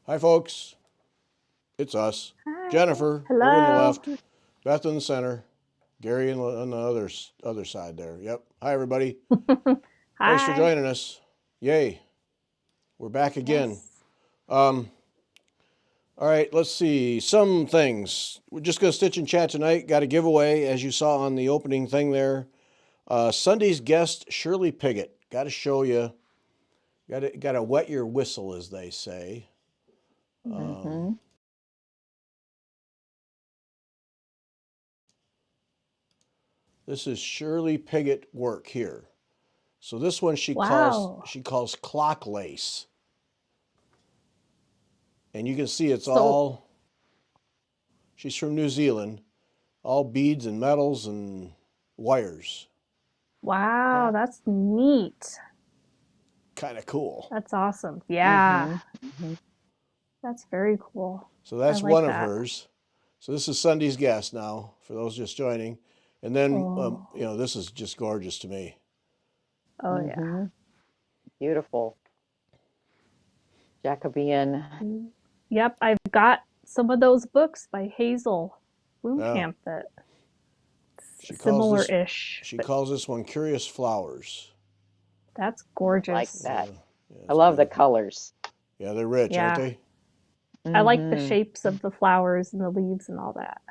Hi, folks. It's us. Hi. Jennifer Hello. over on the left, Beth in the center, Gary on the other side there. Yep. Hi, everybody. Thanks for Hi. joining us. Yay. We're back again. Yes. All right, let's see. Some things. We're just going to stitch and chat tonight. Got a giveaway, as you saw on the opening thing there. Sunday's guest, Shirley Piggott. Got to show you. Got to wet your whistle, as they say. This is Shirley Piggott work here. So this one she calls clock lace. And you can see it's all, she's from New Zealand, all beads and metals and wires. Wow, that's neat. Kind of cool. That's awesome. Yeah. That's very cool. So that's like one of that. hers. So this is Sunday's guest now, for those just joining. And then, this is just gorgeous to me. Oh, yeah. Beautiful. Jacobean. Yep, I've got some of those books by Hazel Bloomcamp that similar-ish. She calls this one Curious Flowers. That's gorgeous. I like that. Yeah, I love the colors. Yeah, they're rich, aren't they? I like the shapes of the flowers and the leaves and all that.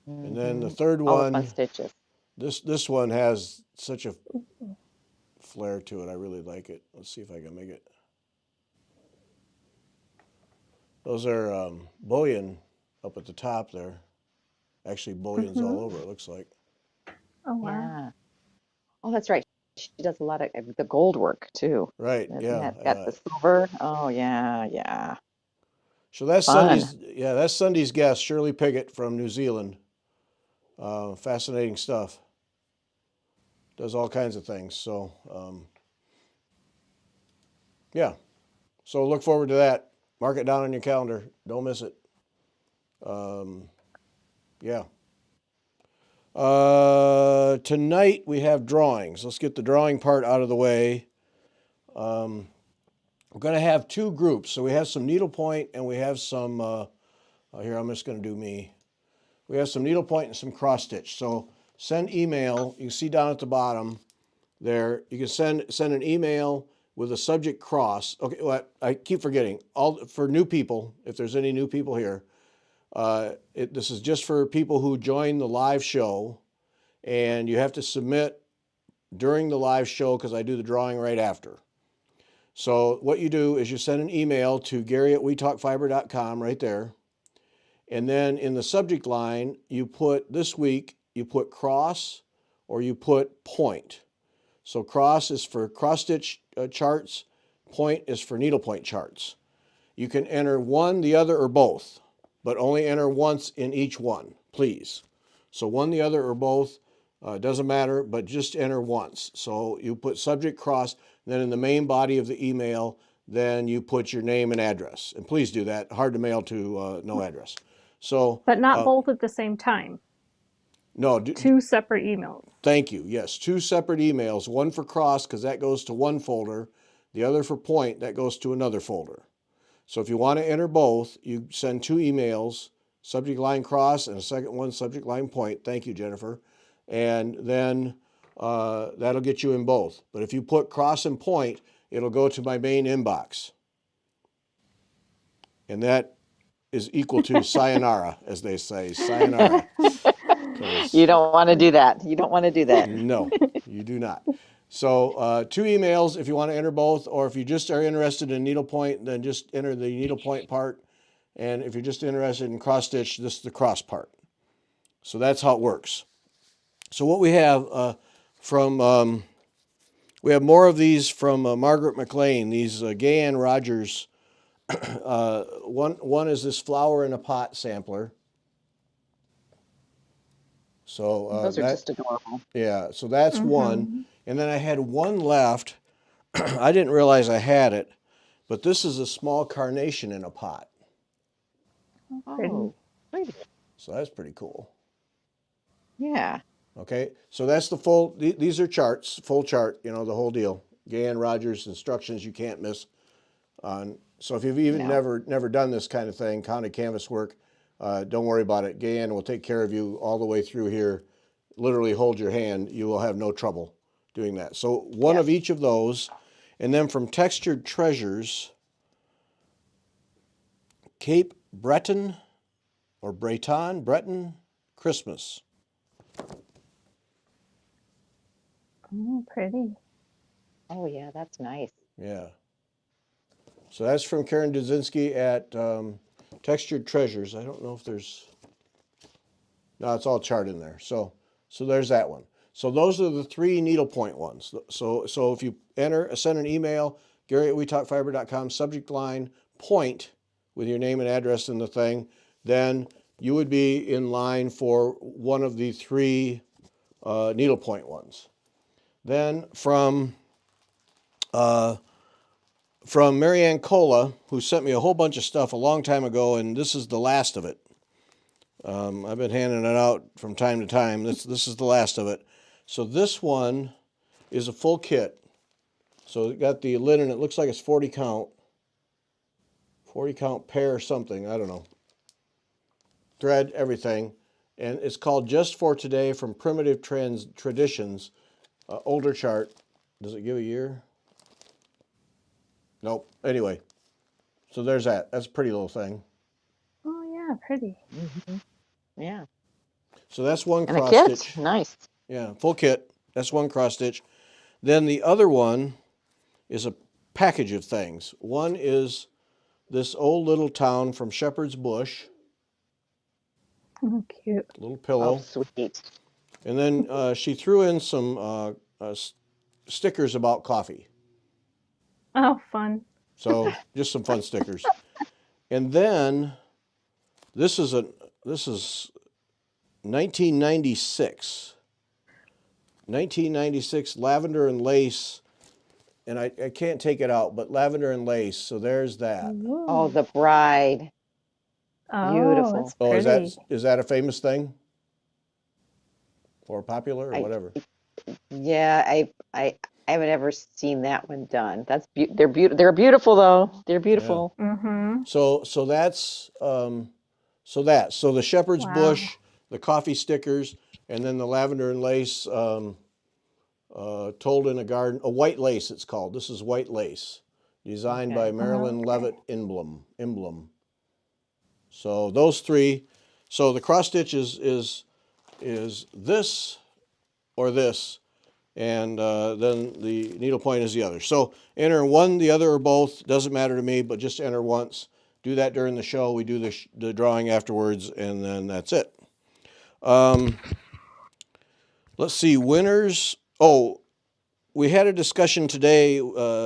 And then the third All one, the fun stitches. This one has such a flair to it. I really like it. Let's see if I can make it. Those are bullion up at the top there. Actually, bullion's all over, it looks like. Oh, wow. Yeah. Oh, that's right. She does a lot of the gold work too. Right, yeah. It's got the silver. Oh, yeah. So that's Fun. Sunday's guest, Shirley Piggott from New Zealand. Fascinating stuff. Does all kinds of things. So, yeah. So look forward to that. Mark it down on your calendar. Don't miss it. Yeah. Tonight we have drawings. Let's get the drawing part out of the way. We're going to have two groups. So we have some needlepoint and we have some, here I'm just going to do me. We have some needlepoint and some cross stitch. So send email. You can see down at the bottom there. You can send an email with a subject cross. Okay, well, I keep forgetting. For new people, if there's any new people here, this is just for people who join the live show, and you have to submit during the live show because I do the drawing right after. So what you do is you send an email to Gary@WeTalkFiber.com right there. And then in the subject line, you put this week, you put cross or you put point. So cross is for cross stitch charts, point is for needlepoint charts. You can enter one, the other, or both, but only enter once in each one, please. So one, the other, or both, doesn't matter, but just enter once. So you put subject cross, then in the main body of the email, then you put your name and address. And please do that. Hard to mail to no address. So, but not both at the same time. No. Two separate emails. Thank you. Yes, two separate emails. One for cross, because that goes to one folder. The other for point, that goes to another folder. So if you want to enter both, you send two emails, subject line cross and a second one, subject line point. Thank you, Jennifer. And then that'll get you in both. But if you put cross and point, it'll go to my main inbox. And that is equal to sayonara, as they say, sayonara. You don't want to do that. No, you do not. So two emails if you want to enter both, or if you just are interested in needlepoint, then just enter the needlepoint part. And if you're just interested in cross stitch, this is the cross part. So that's how it works. So what we have we have more of these from Margaret McLean, these Gayanne Rogers. One is this flower in a pot sampler. So those are just adorable. Yeah, so that's one. And then I had one left. I didn't realize I had it, but this is a small carnation in a pot. Oh, pretty. So that's pretty cool. Yeah. Okay, so that's the full, these are charts, full chart, the whole deal. Gayanne Rogers instructions you can't miss on So if you've even No. never done this kind of thing, counted canvas work, don't worry about it. Gayanne will take care of you all the way through here. Literally hold your hand. You will have no trouble doing that. So one of Yes. each of those. And then from Textured Treasures, Cape Breton or Breton Christmas. Oh, pretty. Oh yeah, that's nice. Yeah. So that's from Karen Dudzinski at Textured Treasures. I don't know if there's, no, it's all chart in there. So there's that one. So those are the 3 needlepoint ones. So if you send an email, Gary@WeTalkFiber.com, subject line point with your name and address in the thing, then you would be in line for one of the 3 needlepoint ones. Then from Marianne Cola, who sent me a whole bunch of stuff a long time ago, and this is the last of it. I've been handing it out from time to time. This is the last of it. So this one is a full kit. So it got the linen. It looks like it's 40 count. 40 count pair or something. I don't know. Thread, everything. And it's called Just for Today from Primitive Traditions. Older chart. Does it give a year? Nope. Anyway. So there's that. That's a pretty little thing. Oh, yeah, pretty. Hmm. Yeah. So that's one And a cross kit? stitch. Nice. Yeah, full kit. That's one cross stitch. Then the other one is a package of things. One is this old little town from Shepherd's Bush, Oh, cute. little Oh, pillow. sweet. And then she threw in some stickers about coffee. Oh, fun. Just some fun stickers. And then this is 1996. 1996 lavender and lace, and I can't take it out, but lavender and lace. So there's that. Oh, Ooh. the bride. Oh, Beautiful. that's Oh, pretty. is that a famous thing? Or popular or I whatever? yeah, I haven't ever seen that one done. They're beautiful though. They're Yeah. beautiful. Mm-hmm. So that's so the shepherd's Wow. bush, the coffee stickers, and then the lavender and lace told in a garden, a white lace it's called. This is white lace, designed by Okay. Marilyn Okay. Levitt Emblem. So those 3. So the cross stitch is this or this, and then the needlepoint is the other. So enter one, the other, or both. Doesn't matter to me, but just enter once. Do that during the show. We do the drawing afterwards, and then that's it. Let's see, winners. Oh, we had a discussion today,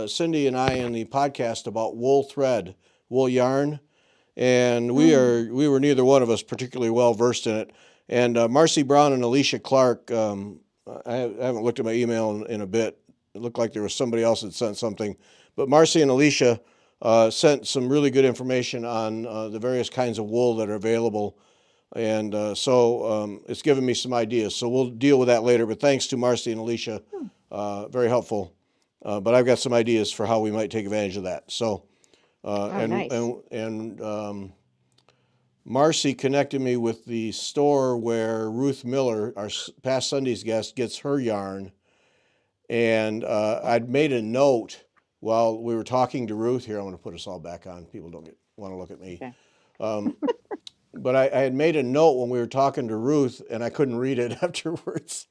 Cindy and I, in the podcast about wool thread, wool yarn, and we were neither one of us particularly well versed in it. And Marcy Brown and Alicia Clark, I haven't looked at my email in a bit. It looked like there was somebody else that sent something, but Marcy and Alicia sent some really good information on the various kinds of wool that are available. And so it's given me some ideas. So we'll deal with that later. But thanks to Marcy and Alicia, very helpful. But I've got some ideas for how we might take advantage of that. So Oh, nice. and Marcy connected me with the store where Ruth Miller, our past Sunday's guest, gets her yarn. And I'd made a note while we were talking to Ruth. Here, I'm going to put us all back on. People don't want to look at me. Okay. But I had made a note when we were talking to Ruth, and I couldn't read it afterwards.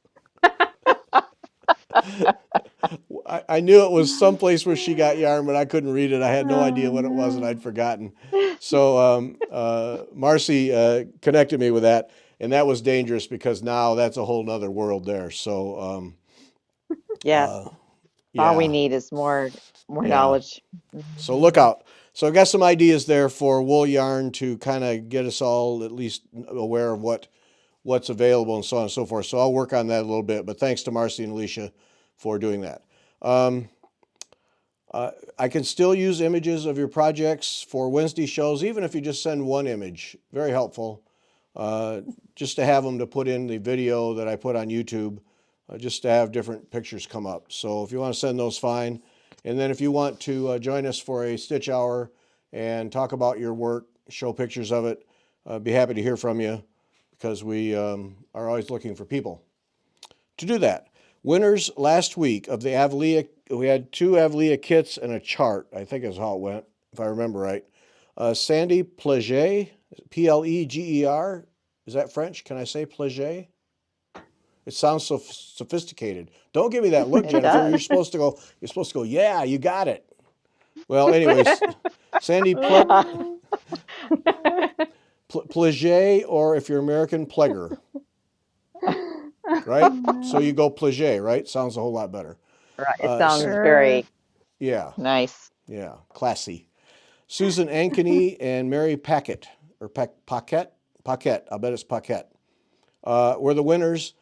I knew it was someplace where she got yarn, but I couldn't read it. I had no idea Oh, what it was, and no. I'd forgotten. So Marcy connected me with that, and that was dangerous because now that's a whole nother world there. So Yes. All we yeah, need is more yeah. knowledge. So look out. So I got some ideas there for wool yarn to kind of get us all at least aware of what's available and so on and so forth. So I'll work on that a little bit. But thanks to Marcy and Alicia for doing that. I can still use images of your projects for Wednesday shows, even if you just send one image. Very helpful. Just to have them to put in the video that I put on YouTube, just to have different pictures come up. So if you want to send those, fine. And then if you want to join us for a stitch hour and talk about your work, show pictures of it. Be happy to hear from you because we are always looking for people to do that. Winners last week of the Avalia, we had 2 Avalia kits and a chart, I think is how it went, if I remember right. Sandy Pleger, Pleger. Is that French? Can I say Pleger? It sounds so sophisticated. Don't give me that look, It Jennifer. does. You're supposed to go, yeah, you got it. Well, anyways, Sandy Pleger, or if you're American, Pleger. Right? So you go Pleger, right? Sounds a whole lot better. Right. It Uh, sounds Su- Sure. very yeah, nice. yeah, classy. Susan Ankeny and Mary Paquette, or Paquette? Paquette, I'll bet it's Paquette, were the winners.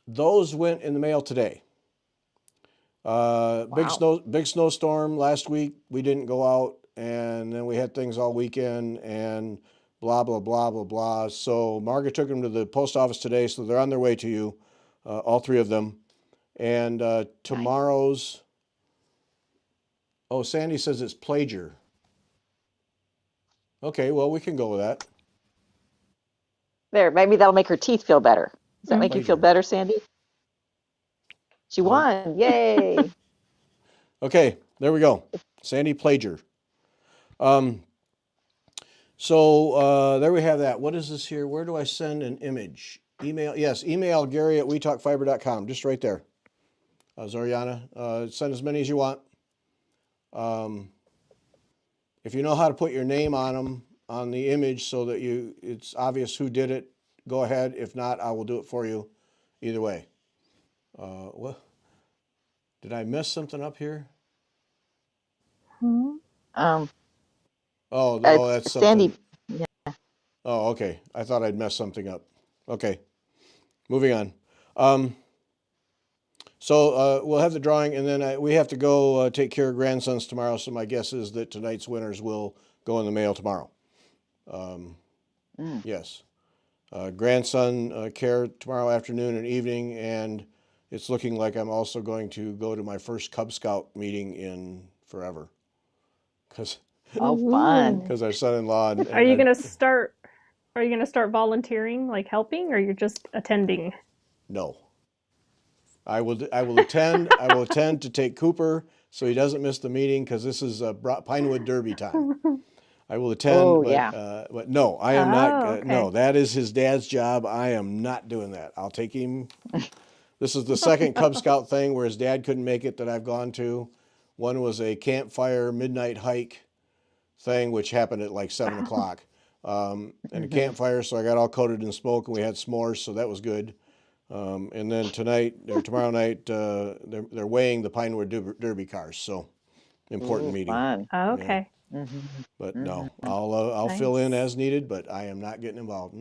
Those went in the mail today. Wow. Big snowstorm last week. We didn't go out, and then we had things all weekend, and blah, blah, blah, blah, blah. So Margaret took them to the post office today, so they're on their way to you, all 3 of them. And Nice. tomorrow's, oh, Sandy says it's Plager. Okay, well, we can go with that. There, maybe that'll make her teeth feel better. Does that make you feel Plager. better, Sandy? She Oh, won. Yay. okay, there we go. Sandy Plager. So there we have that. What is this here? Where do I send an image? Email, yes, email Gary at wetalkfiber.com, just right there. Zoriana, send as many as you want. If you know how to put your name on them, on the image so that it's obvious who did it, go ahead. If not, I will do it for you either way. What? Did I mess something up here? Hmm. Oh, that's Sandy. something. Oh, okay. I thought I'd messed something up. Okay, moving on. So we'll have the drawing, and then we have to go take care of grandsons tomorrow. So my guess is that tonight's winners will go in the mail tomorrow. Yes, grandson care tomorrow afternoon and evening, and it's looking like I'm also going to go to my first Cub Scout meeting in forever, because Oh, fun. Ooh. our son-in-law Are you gonna start? Are you gonna start volunteering, like helping, or you're just attending? no. I will attend. I will attend to take Cooper so he doesn't miss the meeting because this is Pinewood Derby time. I will attend, Oh, yeah. but no, I am not. Oh, okay. No, that is his dad's job. I am not doing that. I'll take him. This is the second Cub Scout thing where his dad couldn't make it that I've gone to. One was a campfire midnight hike thing, which happened at like 7 o'clock, and a campfire. So I got all coated in smoke, and we had s'mores, so that was good. And then tomorrow night, they're weighing the Pinewood Derby cars. So important Ooh, meeting. fun. Oh, Yeah. okay. But Mhm. no, I'll fill in Nice. as needed, but I am not getting involved.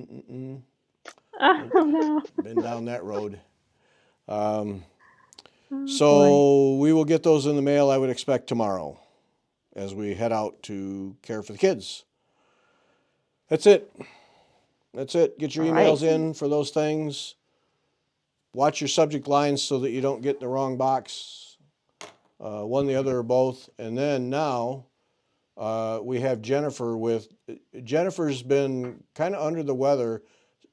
Oh no. Been down that road. Oh, boy. So we will get those in the mail, I would expect tomorrow, as we head out to care for the kids. That's it. That's it. Get your All right. emails in for those things. Watch your subject lines so that you don't get in the wrong box, one, the other, or both. And then now we have Jennifer's been kind of under the weather.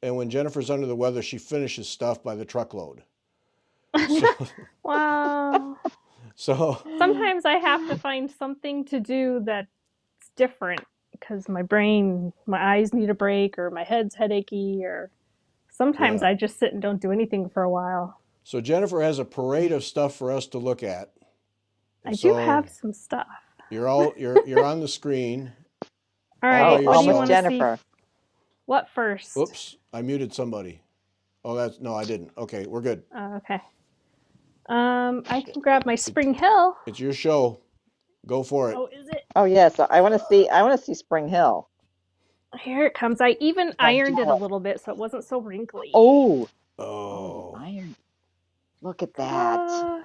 And when Jennifer's under the weather, she finishes stuff by the truckload. Wow. So Sometimes I have to find something to do that's different because my eyes need a break, or my head's headachy, or sometimes yeah. I just sit and don't do anything for a while. So Jennifer has a parade of stuff for us to look at. I do So have some stuff. you're on the screen All all by right, what do you Almost yourself. want to see? Jennifer. What first? Oops, I muted somebody. Oh, no, I didn't. Okay, we're good. Okay. I can grab my Spring Hill. It's your show. Go for it. Oh, is it? Oh, yes. I want to see. I want to see Spring Hill. Here it comes. I even I'm ironed it a jealous. little bit so it wasn't so wrinkly. Oh, Oh. iron. Look at that. Uh,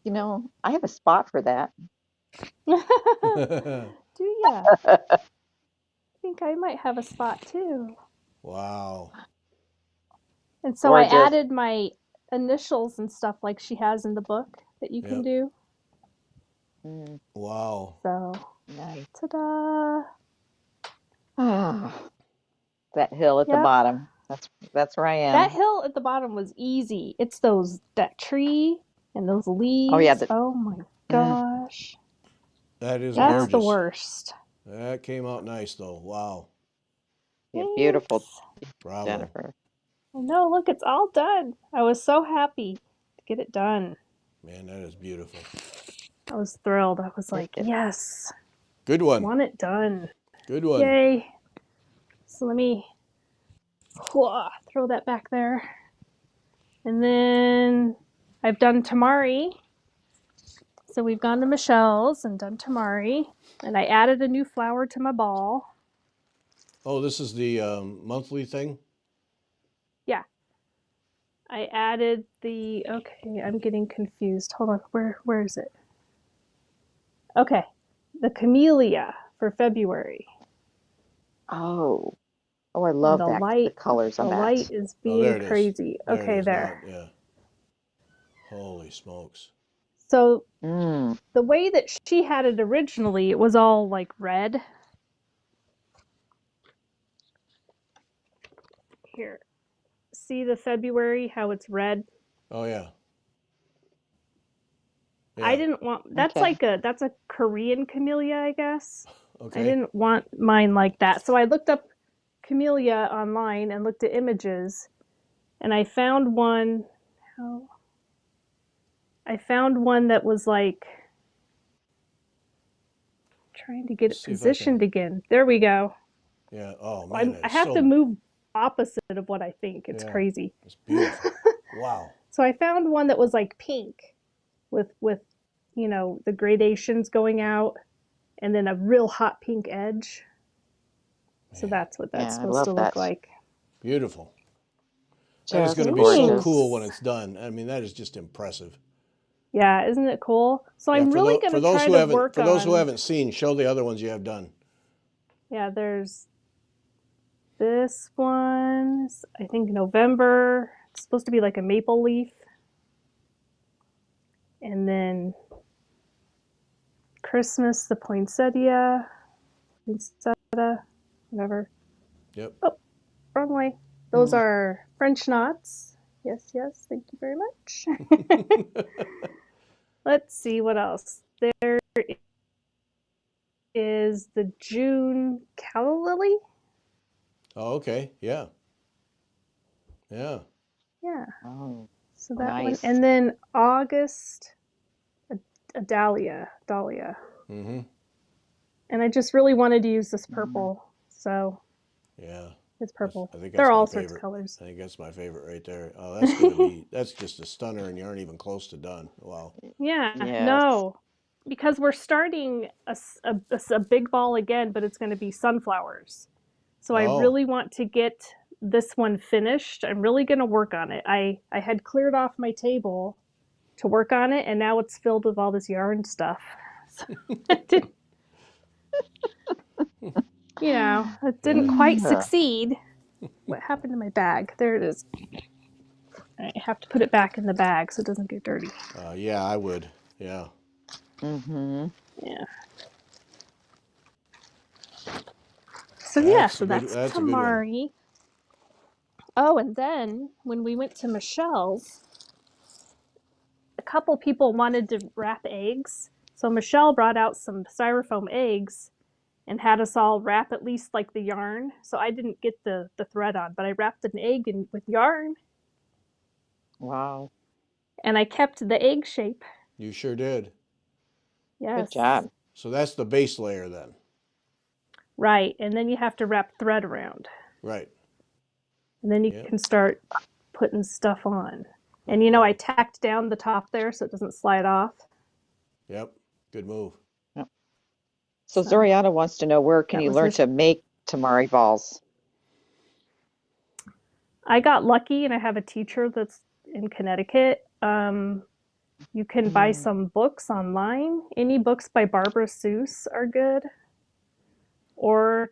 You know, I have a spot for that. do ya? I think I might have a spot too. Wow. And so I Gorgeous. added my initials and stuff like she has in the book that you can Yep. do. Mm, Wow. So Nice. Ta-da! Ah, that hill at the Yep. bottom. That's where I That am. hill at the bottom was easy. It's that tree and those Oh yeah, leaves. Oh my mm, gosh. That is yeah, That's the gorgeous. worst. That came out nice though. Wow. yeah, beautiful, Thanks. Bravo. Jennifer. No, look, it's all done. I was so happy to get it done. Man, that is beautiful. I was thrilled. I was Look like, at yes, Good one. want it done. Good one. Yay. So let me throw that back there. And then I've done tamari. So we've gone to Michelle's and done tamari. And I added a new flower to my ball. Oh, this is the monthly thing? Yeah. I added okay, I'm getting confused. Hold on, where is it? Okay. The camellia for February. Oh, oh, I And love that. The colors the on light that. is Oh, being there it is. crazy. There it Okay, is. Now, there. yeah. Holy smokes. So Mm, the way that she had it originally, it was all like red. Here, see the February, how it's red? Oh, yeah. I Yeah. didn't want, okay. that's a Korean camellia, I guess. I Okay. didn't want mine like that. So I looked up camellia online and looked at images, and how, I found one that was like trying to get Let's it see if I can. positioned again. There we go. Yeah. Oh, man, that I is have to so. move opposite of what I think. It's Yeah. crazy. It's beautiful. Wow. So I found one that was like pink with the gradations going out and then a real hot pink edge. So Man, that's what that's Yeah, I supposed love to look that. like. beautiful. That is going Just to be so gorgeous. cool when Thanks. it's done. I mean, that is just impressive. Yeah, isn't it cool? So Yeah, I'm really going for to those try who to haven't work for those who on, haven't seen, show the other ones you have done. yeah, there's this one, I think November. It's supposed to be like a maple leaf. And then Christmas, the poinsettia, whatever. Yep. Oh, wrong way. Those Mm. are French knots. Yes, yes, thank you very much. Let's see what else. There is the June calla lily. Oh, okay. Yeah. Yeah. Yeah, Oh, so that one. nice. And then August, a dahlia. Mm-hmm. And I just really wanted to use this Mm. purple, so Yeah. it's purple. I think There are that's my all sorts of favorite. colors. I think that's my favorite right there. Oh, that's gonna be that's just a stunner, and you aren't even close to done. Wow. Yeah, Yes. no, because we're starting a big ball again, but it's going to be sunflowers. So I Oh, really want to get this one finished. I'm really going to work on it. I had cleared off my table to work on it, and now it's filled with all this yarn stuff. So it didn't, it didn't yeah. quite Uh, succeed. What happened to my bag? There it is. I have to put it back in the bag so it doesn't get dirty. Yeah, I would. Yeah. mm-hmm. Yeah. So yeah, so that's That's a good one. tamari. Oh, and then when we went to Michelle's, a couple people wanted to wrap eggs. So Michelle brought out some styrofoam eggs and had us all wrap at least like the yarn. So I didn't get the thread on, but I wrapped an egg with yarn Wow. and I kept the egg shape. You sure did. Good Yes. job. So that's the base layer then. Right. And then you have to wrap thread around. Right. And then you Yep. can start putting stuff on. And I Wow. tacked down the top there so it doesn't slide off. Yep. Good move. Yep. So So Zoriana wants to know, where can that you was her. learn to make tamari balls? I got lucky and I have a teacher that's in Connecticut. You can buy Mm. some books online. Any books by Barbara Seuss are good. Or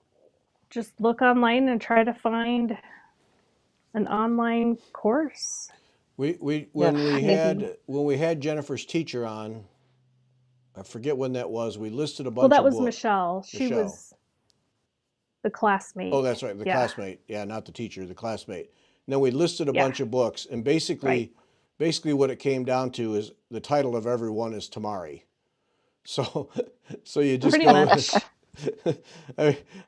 just look online and try to find an online course. We Yeah, when we Maybe. had when we had Jennifer's teacher on, I forget when that was. We listed a Well, bunch that of was books. Michelle. She Michelle. was the classmate. Oh, that's right, the Yeah. classmate. Yeah, not the teacher, the classmate. And then we listed a Yeah. bunch of books, and basically what it came down to is the title of every one is Tamari. So, so you just Pretty go, much.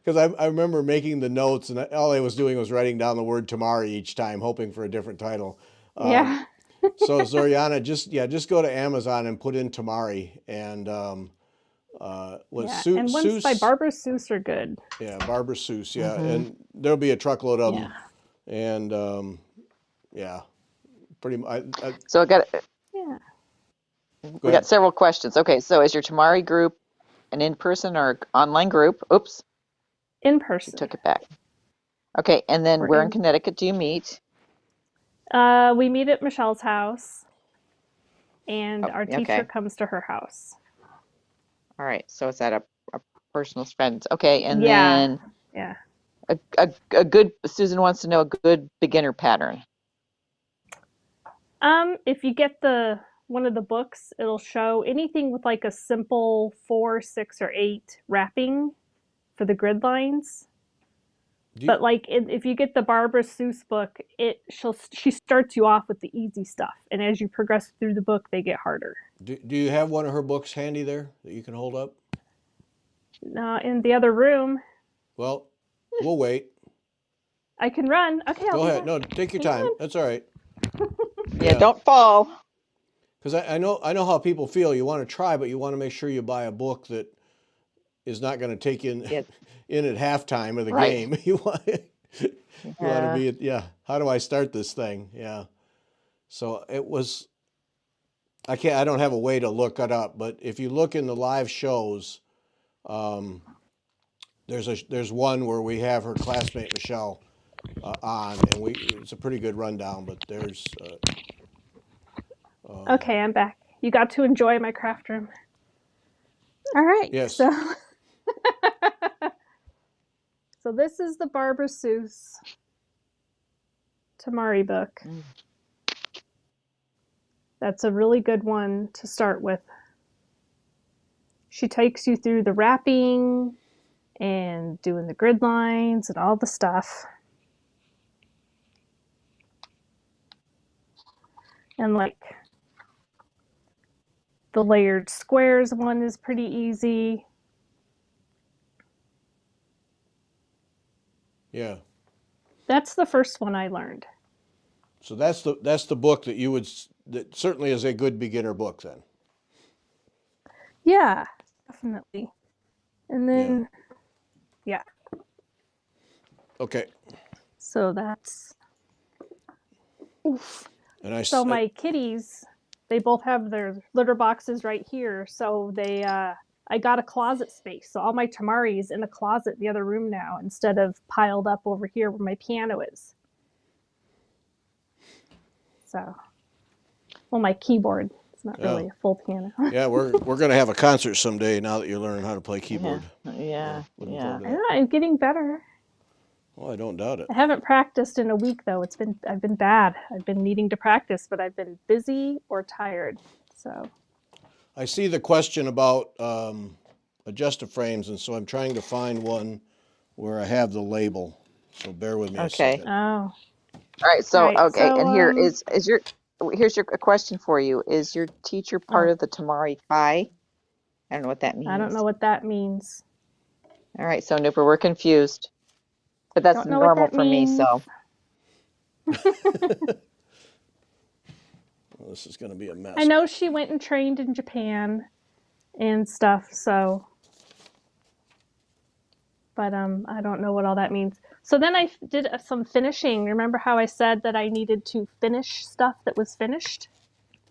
because I remember making the notes, and all I was doing was writing down the word Tamari each time, hoping for a different title. Yeah. So Zoriana, just go to Amazon and put in Tamari, and Yeah. And ones by Barbara Seuss are good. Yeah, Barbara Seuss. Yeah, Mm-hmm. and there'll be a truckload of them, Yeah. and yeah, pretty much. So Yeah. Go we ahead. got several questions. Okay, so is your Tamari group an in-person or online group? Oops, In she person. took it back. Okay, and then We're where in in- Connecticut do you meet? We meet at Michelle's house, and our teacher Okay. comes to her house. All right, so it's at a personal friend's. Okay, and Yeah. then Yeah. a good, Susan wants to know a good beginner pattern. If you get one of the books, it'll show anything with like a simple 4, 6, or 8 wrapping for the grid lines. But like if you get the Barbara Seuss book, she starts you off with the easy stuff, and as you progress through the book, they get harder. Do you have one of her books handy there that you can hold up? In the other room, Well, we'll wait. I can run. Okay, I'll Go be ahead. back. No, take your Hang time. on. That's all right. Yeah, don't fall. Because I know how people feel. You want to try, but you want to make sure you buy a book that is not going to take in Yeah. in at halftime of the Right. game. You want to be at, yeah. How do I start this thing? Yeah. So it was. I don't have a way to look it up, but if you look in the live shows, there's one where we have her classmate Michelle on, and it's a pretty good rundown. But there's Okay, I'm back. You got to enjoy my craft room. All right. yes, So this is the Barbara Seuss Tamari book. That's a really good one to start with. She takes you through the wrapping and doing the grid lines and all the stuff. And like the layered squares one is pretty easy. yeah. That's the first one I learned. So that's the book that certainly is a good beginner book then. Yeah, definitely. And then, yeah. Okay. So that's. Oof. And So my kitties, they both have their litter boxes right here. So I got a closet space. So all my Tamari is in a closet in the other room now instead of piled up over here where my piano is. So, well, my keyboard. It's not really a full piano. Yeah, we're gonna have a concert someday now that you're learning how to play keyboard. Yeah. Looking forward to that. Yeah, I'm getting better. Well, I don't doubt it. I haven't practiced in a week though. I've been bad. I've been needing to practice, but I've been busy or tired. So I see the question about adjustive frames, and so I'm trying to find one where I have the label. So bear with me a second. Oh. All right, so okay, so, and here's a question for you. Is your teacher part of the Tamari Kai? I don't know what that means. I don't know what that means. All right, so Nooper, we're confused. But that's Don't know what normal that for me, means. so Well, this is gonna be a mess. I know she went and trained in Japan and stuff, so but I don't know what all that means. So then I did some finishing. Remember how I said that I needed to finish stuff that was finished?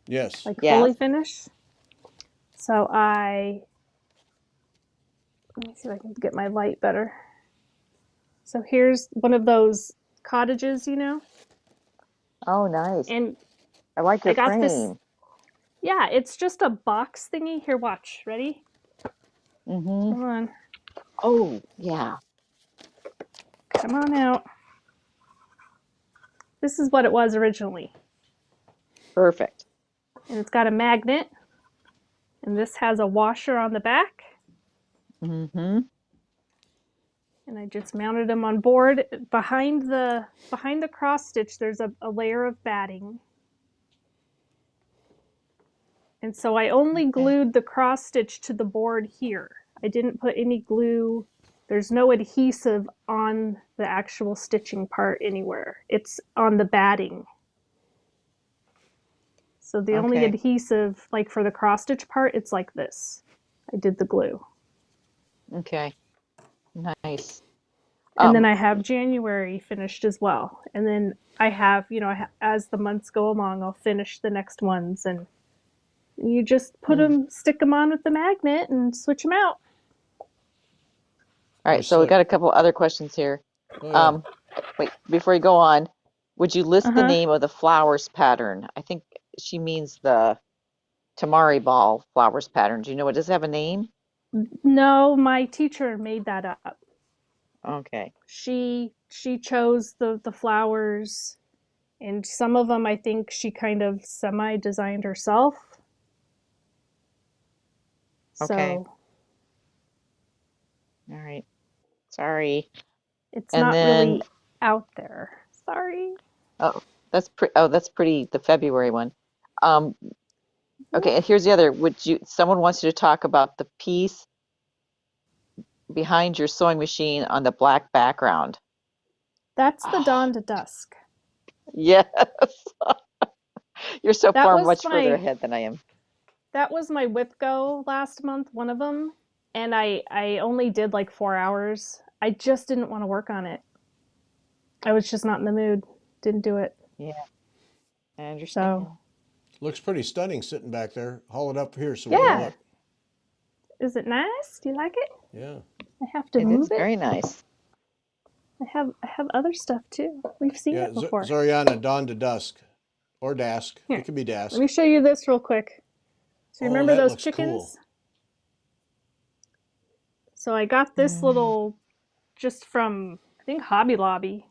Yes. Like Yeah. fully finished? So let me see if I can get my light better. So here's one of those cottages, Oh, nice. and I like your I got frame. this. Yeah, it's just a box thingy. Here, watch. Ready? Mm-hmm. Come on. Oh, yeah. Come on out. This is what it was originally. Perfect. And it's got a magnet. And this has a washer on the back. Mm-hmm. And I just mounted them on board. Behind the cross stitch, there's a layer of batting. And so I only glued the cross stitch to the board here. I didn't put any glue. There's no adhesive on the actual stitching part anywhere. It's on the batting. So the only Okay. adhesive, like for the cross stitch part, it's like this. I did the glue. Okay. Nice. And then I have January finished as well. And then I have, as the months go along, I'll finish the next ones. And you just stick them on with the magnet and switch them out. All right, so we got a couple other questions here. Oh, Wait, before you go on, would you list the Uh-huh. name of the flowers pattern? I think she means the Tamari ball flowers pattern. Do you know what? Does it have a name? No, my teacher made that up. Okay. She chose the flowers, and some of them I think she kind of semi-designed herself. Okay. So All right. Sorry. it's And not then, really out there. Sorry. oh, that's pretty, the February one. Okay, and here's the other. Someone wants you to talk about the piece behind your sewing machine on the black background. That's the Oh, Dawn to Dusk. yes. You're so That far was much further my ahead than I am. whip go last month, one of them, and I only did like 4 hours. I just didn't want to work on it. I was just not in the mood. Didn't do it. Yeah, I So, understand. looks pretty stunning sitting back there. Haul it up here so we can yeah. look. Is it nice? Do you like it? Yeah. I have to It move is it. very nice. I have other stuff too. We've seen Yeah, it before. Zoriana, Dawn to Dusk. Or Dask. Here, It could be let me Dask. show you this real quick. So Oh, remember that those looks cool. chickens? So I got this little just from I think Hobby Lobby,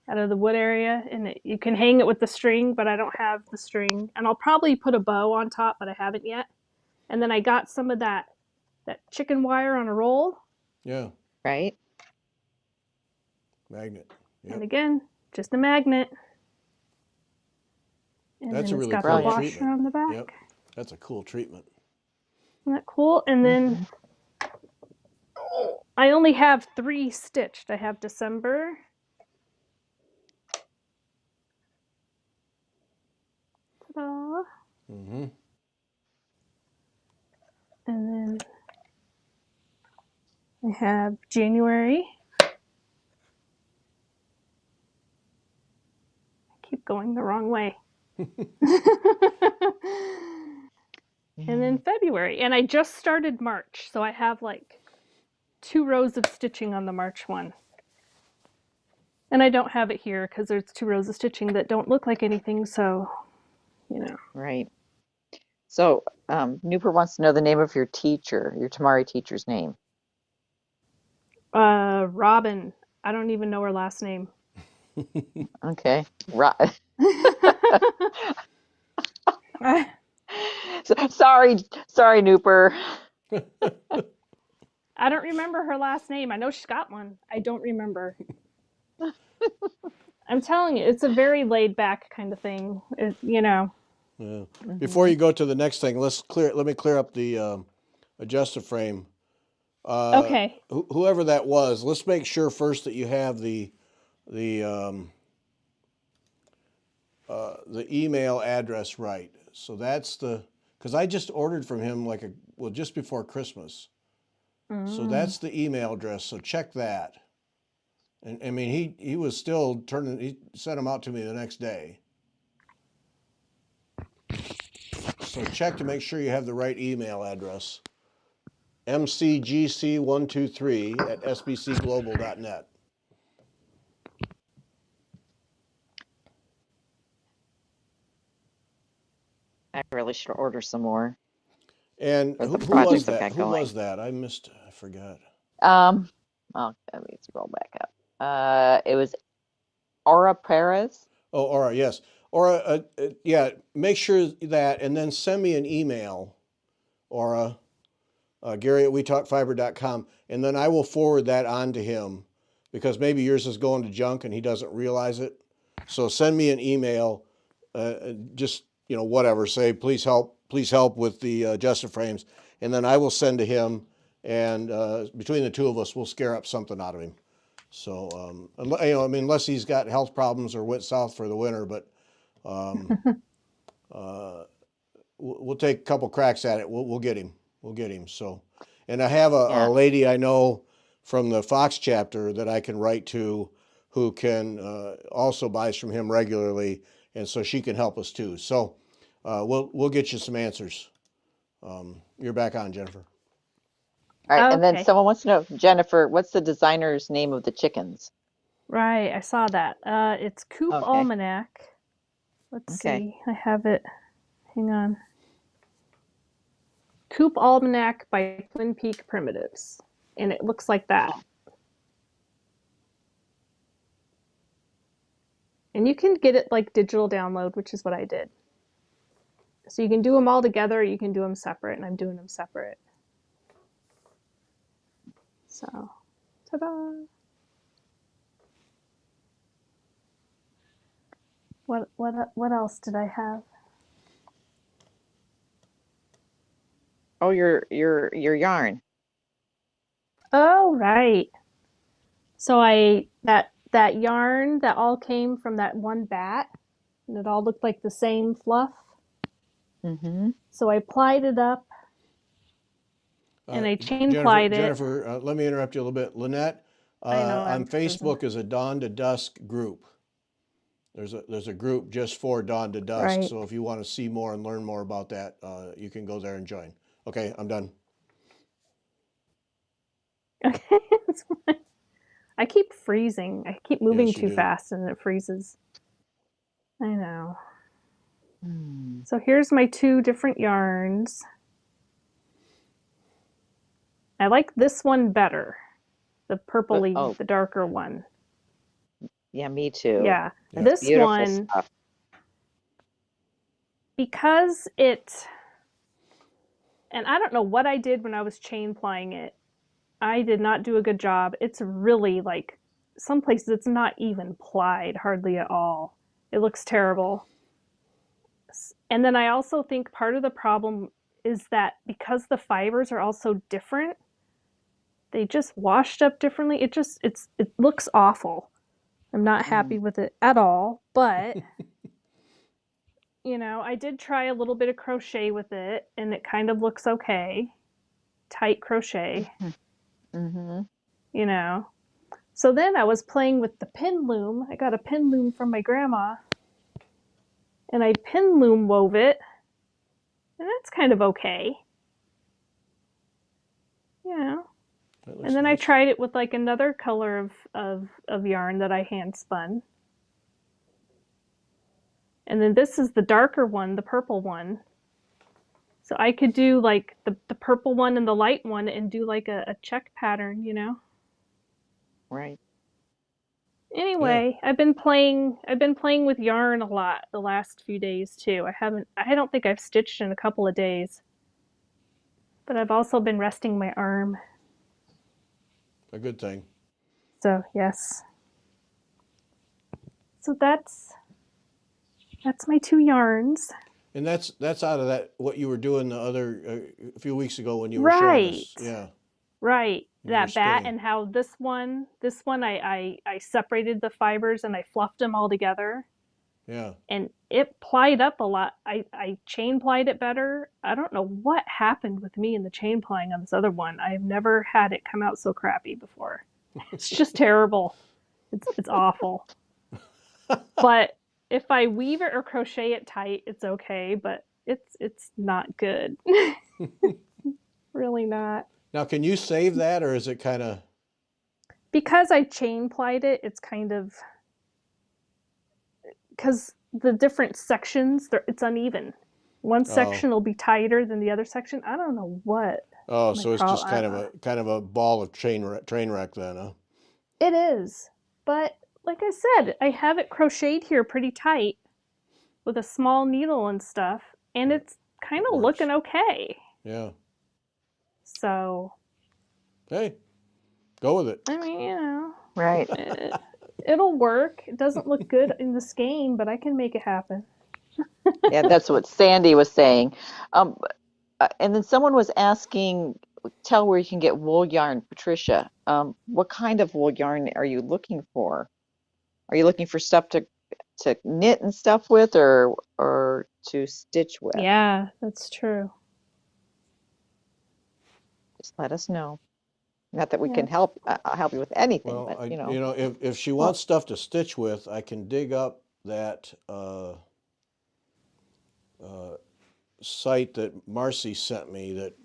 out of the wood area, and you can hang it with the string, but I don't have the string, and I'll probably put a bow on top, but I haven't yet. And then I got some of that chicken wire on a roll. Yeah. Right? Magnet. Yep. And again, just a magnet. And That's then a it's really got cool the washer treatment. on the back. Yep. That's a cool treatment. Isn't that cool? And then I only have 3 stitched. I have December. Ta-da. Mm-hmm. And then I have January. I keep going the wrong way. And then February. And I just started March, so I have like 2 rows of stitching on the March one. And I don't have it here because there's 2 rows of stitching that don't look like anything, so, Right. So, Newport wants to know the name of your teacher, your Tamari teacher's name. Robin. I don't even know her last name. Okay. Sorry, Nooper. I don't remember her last name. I know she's got one. I don't remember. I'm telling you, it's a very laid back kind of thing. Yeah. Before you go to the next thing, let me clear up the adjuster frame. Okay. Whoever that was, let's make sure first that you have the email address right. So that's because I just ordered from him just before Christmas. So that's the email address. So check that. And I mean, he was still he sent them out to me the next day. So check to make sure you have the right email address. mcgc123@sbcglobal.net. I really should order some more And for the who was projects I've that? got Who going. was that? I forgot. Let me scroll back up. It was Aura Perez. Oh, Aura, yes. Or yeah, make sure that, and then send me an email or Gary at WeTalkFiber.com, and then I will forward that on to him because maybe yours is going to junk and he doesn't realize it. So send me an email, just whatever. Say please help with the adjusted frames, and then I will send to him, and between the two of us, we'll scare up something out of him. So unless he's got health problems or went south for the winter, but we'll take a couple cracks at it. We'll get him. We'll get him. So, and I have a lady I know from the Fox chapter that I can write to, who can also buys from him regularly, and so she can help us too. So, we'll get you some answers. You're back on, Jennifer. All right, and then Okay. someone wants to know, Jennifer, what's the designer's name of the chickens? Right, I saw that. It's Coop Okay. Almanac. Let's see. I have it. Hang on. Coop Almanac by Twin Peak Primitives. And it looks like that. And you can get it like digital download, which is what I did. So you can do them all together, or you can do them separate, and I'm doing them separate. So, ta-da! What else did I have? Oh, your yarn. Oh, right. So that yarn that all came from that one bat, and it all looked like the same fluff. Mm-hmm. So I plied it up, and I chain plied it. Jennifer, let me interrupt you a little bit. Lynette, I know on I'm frozen. Facebook is a Dawn to Dusk group. There's a group just for Dawn to Dusk. Right. So if you want to see more and learn more about that, you can go there and join. Okay, I'm done. Okay. I keep freezing. I keep moving Yes, you too do. fast and it freezes. I know. So here's my two different yarns. I like this one better. The purpley, the darker one. Yeah, me too. Yeah. Yeah. This Beautiful one, stuff. because and I don't know what I did when I was chain plying it. I did not do a good job. It's really like, some places it's not even plied hardly at all. It looks terrible. And then I also think part of the problem is that because the fibers are all so different, they just washed up differently. It looks awful. I'm not happy with it at all, but I did try a little bit of crochet with it and it kind of looks okay. Tight crochet. Mm-hmm. So then I was playing with the pin loom. I got a pin loom from my grandma and I pin loom wove it, and that's kind of okay. And then nice. I tried it with like another color of yarn that I hand spun. And then this is the darker one, the purple one. So I could do like the purple one and the light one and do like a check pattern, Right. Anyway, Yeah. I've been playing with yarn a lot the last few days too. I don't think I've stitched in a couple of days. But I've also been resting my arm. A good thing. So, yes. So that's my two yarns. And that's out of that what you were doing the other a few weeks ago when you were showing us. Yeah. Right. That bat, spinning. and how this one I separated the fibers and I fluffed them all together. Yeah. And it plied up a lot. I chain plied it better. I don't know what happened with me in the chain plying on this other one. I've never had it come out so crappy before. It's just terrible. It's awful. But if I weave it or crochet it tight, it's okay, but it's not good. Really not. Now, can you save that, or is it kind of? Because I chain plied it, it's kind of, because the different sections, it's uneven. One section will be tighter than the other section. I don't know what. Oh, so it's just kind of a ball of train wreck then, huh? It is, but like I said, I have it crocheted here pretty tight. with a small needle and stuff, and it's kind of Works. looking okay. Yeah. So, Hey, go with it. I mean, Right. it'll work. It doesn't look good in the skein, but I can make it happen. Yeah, that's what Sandy was saying. Um, and then someone was asking, tell where you can get wool yarn, Patricia. What kind of wool yarn are you looking for? Are you looking for stuff to knit and stuff with, or to stitch with? Yeah, that's true. Just let us know. Not that we Yeah. can help you with anything, Well, but if she Well, wants stuff to stitch with, I can dig up that site that Marcy sent me that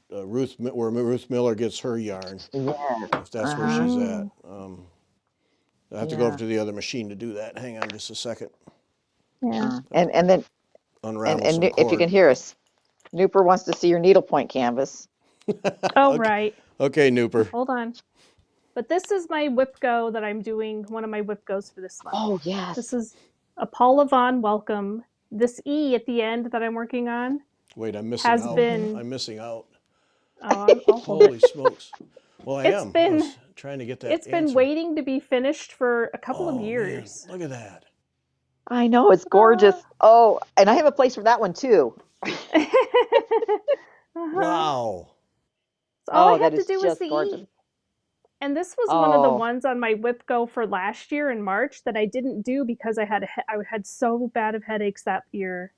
where Ruth Miller gets her yarn, yes. if that's where she's at. I have to go over Yeah. to the other machine to do that. Hang on just a second. yeah. And then Unravel some if you cord. can hear us, Nooper wants to see your needlepoint canvas. Oh, Okay. right. Okay, Nooper. Hold on. But this is my whip go that I'm doing, one of my whip goes for this month. Oh, This yes. is a Paula Vaughn welcome. This E at the end that I'm working on Wait, I'm missing has out. been, I'm missing out. I'll hold Holy it. smokes. Well, I It's am. I been, was trying to get that it's been answer. waiting to be finished for a couple of Oh, man. years. Look at that. I know, it's gorgeous. Oh, and I have a place for that one too. Wow. So all I Oh, that had to is do was just the gorgeous. E. And this was one of the Oh, ones on my whip go for last year in March that I didn't do because I had so bad of headaches that year,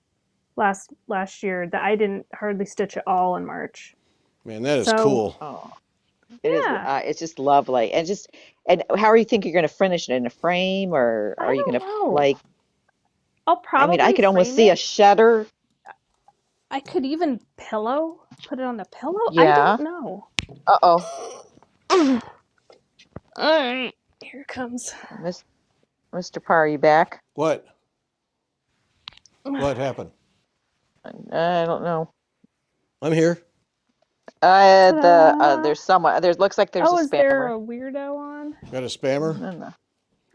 last year, that I didn't hardly stitch at all in March. Man, that is So cool. oh, it is. yeah, It's just lovely, and how are you think you're going to finish it in a frame, or I are you don't going to know. like? I'll I mean, I probably could almost frame see a it. shutter. I could even put it on a pillow. I Yeah. don't know. Uh-oh, All right, here it comes. Miss, Mr. Parr, are you back? What? What happened? I don't know. I'm here. Ta-da! There's someone. Looks like there's a Oh, is there spammer. a weirdo on? Got a spammer? No.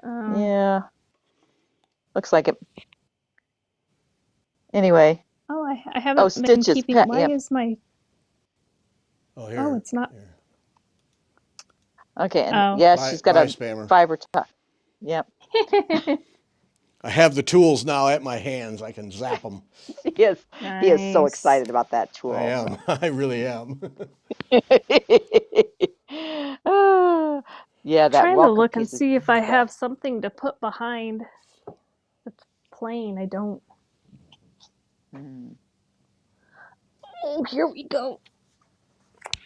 Oh, Yeah, looks like it. Anyway. oh, I Oh, haven't been Stitches keeping. pet. Why Yep. is my? Oh, Oh, here. it's not. Here. Okay, and Oh. yes, Bye, she's got bye, a spammer. fiber top. Yep. I have the tools now at my hands. I can zap them. He is so Nice. excited about that I tool. am. I really am. Ah, yeah, that Trying to welcome look and piece is see if I beautiful. have something to put behind. It's plain. I don't. Mm. Oh, here we go.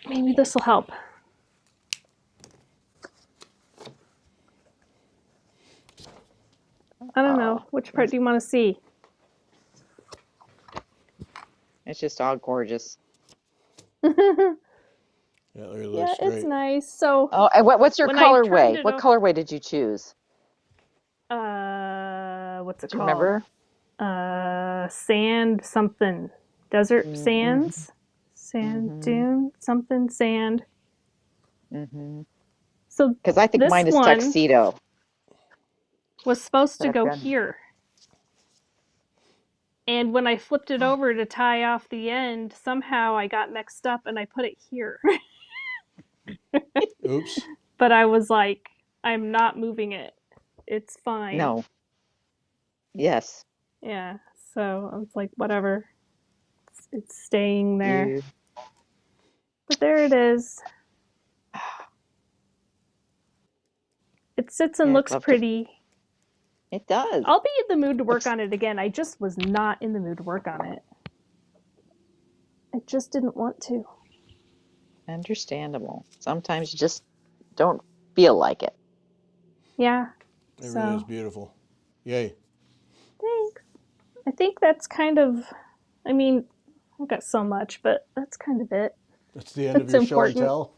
Maybe this will help. I don't know. Which part do you want to see? It's just all gorgeous. Yeah, it Yeah, looks it's great. nice. So Oh, and what's your when I turned colorway? it What over, colorway did you choose? what's it Do you called? remember? Sand something. Desert Mm-hmm. sands? Sand Mm-hmm. dune? Something sand. Mm-hmm. So Because I think this mine is one tuxedo. was supposed But to I've go got. here. And when I flipped it over to tie off the end, somehow I got mixed up and I put it here. Oops. But I was like, I'm not moving it. It's fine. No. Yes. Yeah. So I was like, whatever. It's staying there. You. But there it is. It sits and Yeah, I'd looks love to. pretty. It does. I'll be in the mood to work Looks on it again. I just was not in the mood to work on it. I just didn't want to. understandable. Sometimes you just don't feel like it. Yeah. It really is So beautiful. Yay. thanks. I think that's kind of, I mean, I've got so much, but that's kind of it. That's the end of That's your show and important. tell.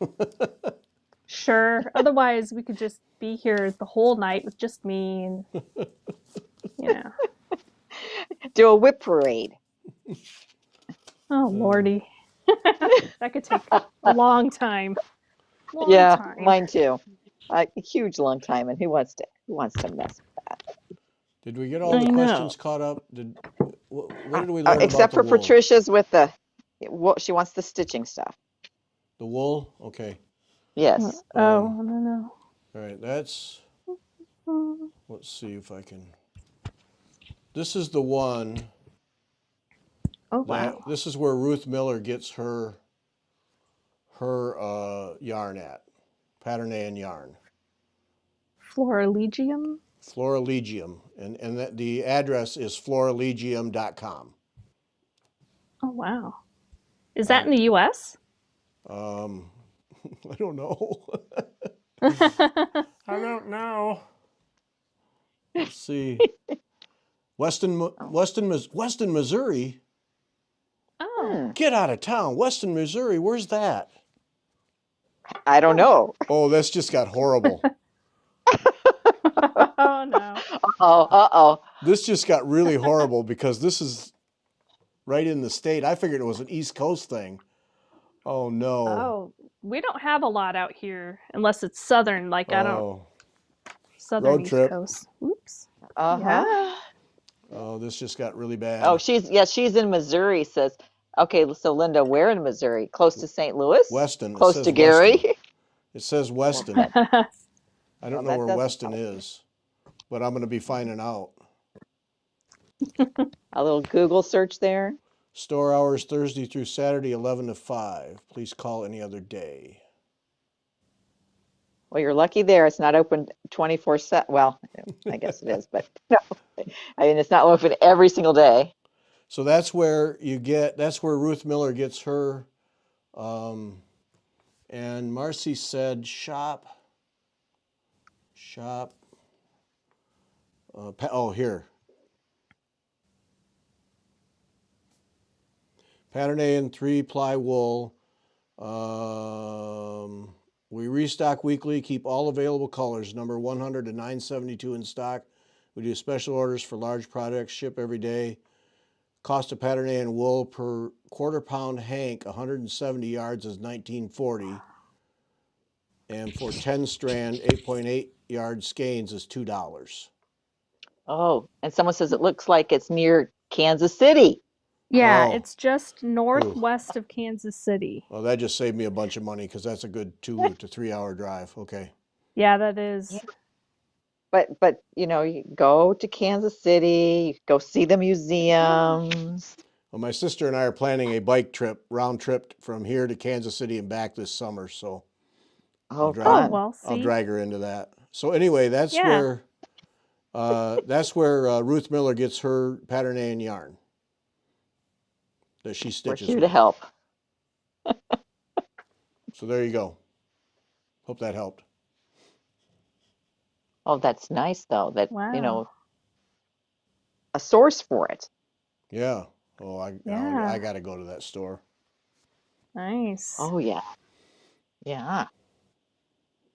Sure. Otherwise, we could just be here the whole night with just me and, you know. Do a whip parade. Oh, Lordy. That could take a long time. Long Yeah, time. mine too. A huge long time, and who wants to mess with that? Did we get all I the know. questions caught up? what did we learn about Except the for wool? Patricia's with she wants the stitching stuff. The wool? Okay. Yes. Oh, I don't know. All right, let's see if I can. This is the one Oh, that, wow. this is where Ruth Miller gets her yarn at. Pattern A and yarn. Florilegium? Florilegium. And the address is florilegium.com. Oh, wow. Is that in the U.S.? I don't know. I don't know. Let's see. Weston, Missouri? Oh. Hmm. Get out of town. Weston, Missouri, where's that? I don't know. Oh, that's just got horrible. Oh, no. Uh-oh. This just got really horrible because this is right in the state. I figured it was an East Coast thing. Oh, no. Oh, we don't have a lot out here unless it's southern, like I don't, Oh, southern road East trip. Coast. Oops. Uh-huh. Yeah. Oh, this just got really bad. Oh, she's in Missouri, says. Okay, so Linda, where in Missouri? Close to St. Louis? Weston. It Close says to Gary? Weston. It says Weston. Well, I don't know that where doesn't Weston help. is, but I'm going to be finding out. A little Google search there. Store hours Thursday through Saturday, 11 to 5. Please call any other day. Well, you're lucky there. It's not open 24/7. Well, I guess it is, but no. I mean, it's not open every single day. So that's where that's where Ruth Miller gets her. And Marcy said shop. Here. Pattern A and 3-ply wool. We restock weekly, keep all available colors, number 100 to 972 in stock. We do special orders for large projects, ship every day. Cost of pattern A and wool per quarter-pound hank, 170 yards is $19.40. And for 10 strand, 8.8 yard skeins is $2. Oh, and someone says it looks like it's near Kansas City. Yeah, Oh. it's just Ooh. northwest of Kansas City. Well, that just saved me a bunch of money because that's a good 2 to 3 hour drive. Okay. Yeah, that is. But you go to Kansas City, you go see the museums. Well, my sister and I are planning a bike trip, round trip from here to Kansas City and back this summer. So Oh, drag, Oh, fun. well, I'll see. drag her into that. So anyway, that's Yeah. where Ruth Miller gets her pattern A and yarn that she We're stitches here to with. help. So there you go. Hope that helped. Oh, that's nice though, that, Wow. a source for it. Yeah. Oh, I Yeah. got to go to that store. Nice. Oh, yeah. Yeah.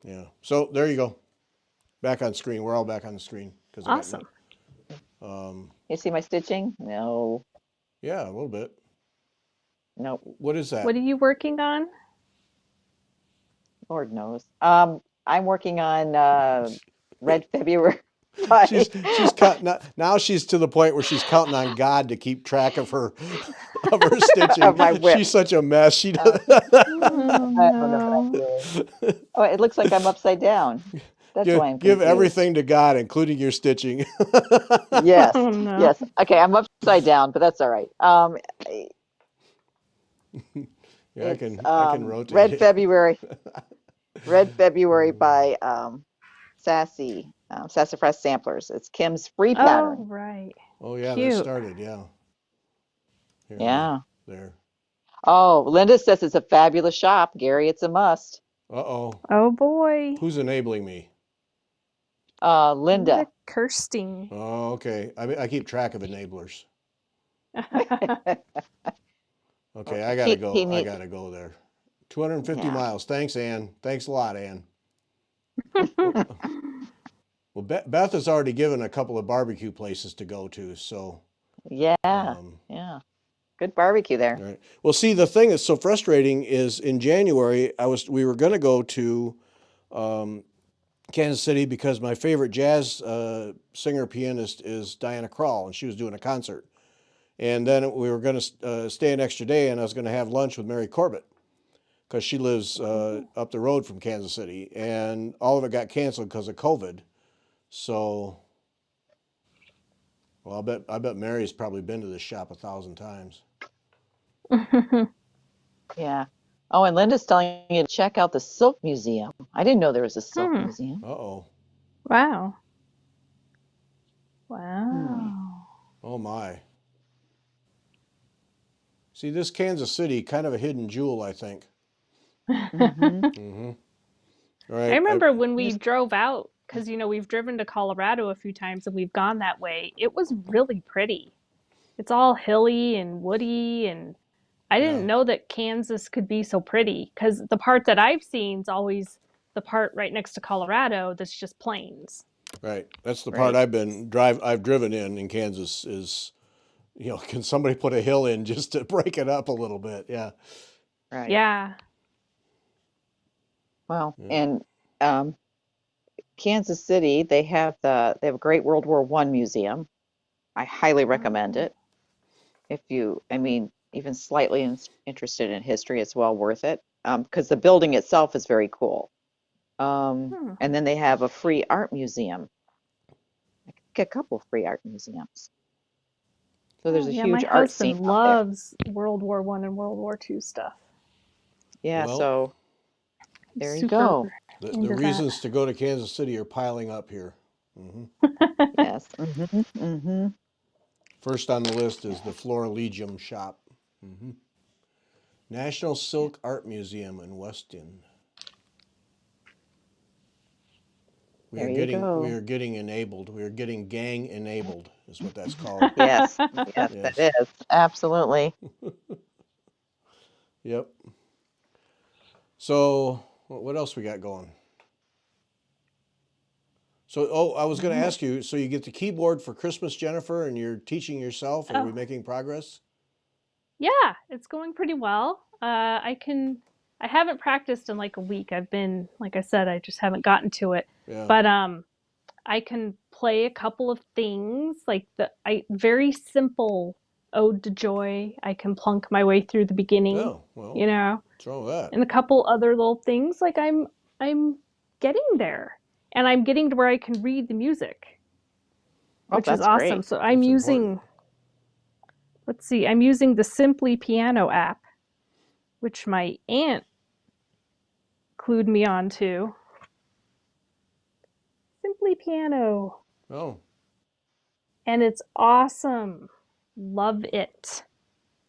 Yeah. So there you go. Back on screen. We're all back on the screen because Awesome. You see my stitching? No, Yeah, a little bit. nope. What is that? What are you working on? Lord knows. I'm working on Red February. She's counting now. She's to the point where she's counting on God to keep track of her stitching. Of my whip. She's such a mess. She does. Oh, I don't know what I'm doing. Oh, it looks like I'm upside down. That's why I'm Give confused. everything to God, including your stitching. Yes, Oh, no. yes. Okay, I'm upside down, but that's all right. Yeah, I It's can rotate Red it. February. Red February by Sassafras Samplers. It's Kim's free Oh, pattern. right. Oh yeah, that Cute. started. Yeah. Here, Yeah. There. Oh, Linda says it's a fabulous shop. Gary, it's a must. Uh-oh. Oh, boy. Who's enabling me? Linda. Kirstein. Oh, okay. I keep track of enablers. Okay, I gotta go. I gotta go there. 250 Yeah. miles. Thanks, Ann. Thanks a lot, Ann. Well, Beth has already given a couple of barbecue places to go to, so. Yeah. Yeah. Good barbecue there. Right. Well, see, the thing that's so frustrating is in January we were going to go to Kansas City because my favorite jazz singer pianist is Diana Krall, and she was doing a concert. And then we were going to stay an extra day, and I was going to have lunch with Mary Corbett because she lives up the road from Kansas City, and all of it got canceled because of COVID. So, well, I bet Mary's probably been to this shop 1,000 times. Yeah. Oh, and Linda's telling you to check out the Silk Museum. I didn't know there was a Silk Museum. Uh-oh. Wow. Hmm. Wow. Oh my. See, this Kansas City, kind of a hidden jewel, I think. Mm-hmm. All I right. remember when we drove out, because we've driven to Colorado a few times and we've gone that way. It was really pretty. It's all hilly and woody, and I Yeah, didn't know that Kansas could be so pretty, because the part that I've seen is always the part right next to Colorado that's just plains. right. That's the part Right. I've driven in Kansas is, can somebody put a hill in just to break it up a little bit? Yeah. Right. Yeah. Well, Yeah. and Kansas City, they have a great World War One museum. I highly recommend it. If you, I mean, even slightly interested in history, it's well worth it. Because the building itself is very cool. Hmm. And then they have a free art museum. I think a couple free art museums. So there's Oh, a yeah, my huge art scene husband out there. loves World War One and World War Two stuff. Yeah, Well, so He's there you super go. the into that. reasons to go to Kansas City are piling up here. Yes. Mm-hmm. First on the list is the Florilegium shop. National Yeah. Silk Art Museum in Weston. We There are you getting we go. are getting enabled. We are getting gang enabled is what that's called. Yes. Yes, that Yes. is. Absolutely. Yep. So what else we got going? So I was going to Mhm. ask you. So you get the keyboard for Christmas, Jennifer, and you're teaching yourself. Are we Oh, making progress? yeah, it's going pretty well. I haven't practiced in like a week. I've been, like I said, I just haven't gotten to it. Yeah. But I can play a couple of things, like the I very simple Ode to Joy. I can plunk my way through the beginning, Oh well, you know, what's wrong with that? and a couple other little things. Like I'm getting there, and I'm getting to where I can read the music, Oh, which is that's awesome. great. So I'm That's important. using, let's see, I'm using the Simply Piano app, which my aunt clued me on to. Simply Piano. Oh, And it's awesome. Love it.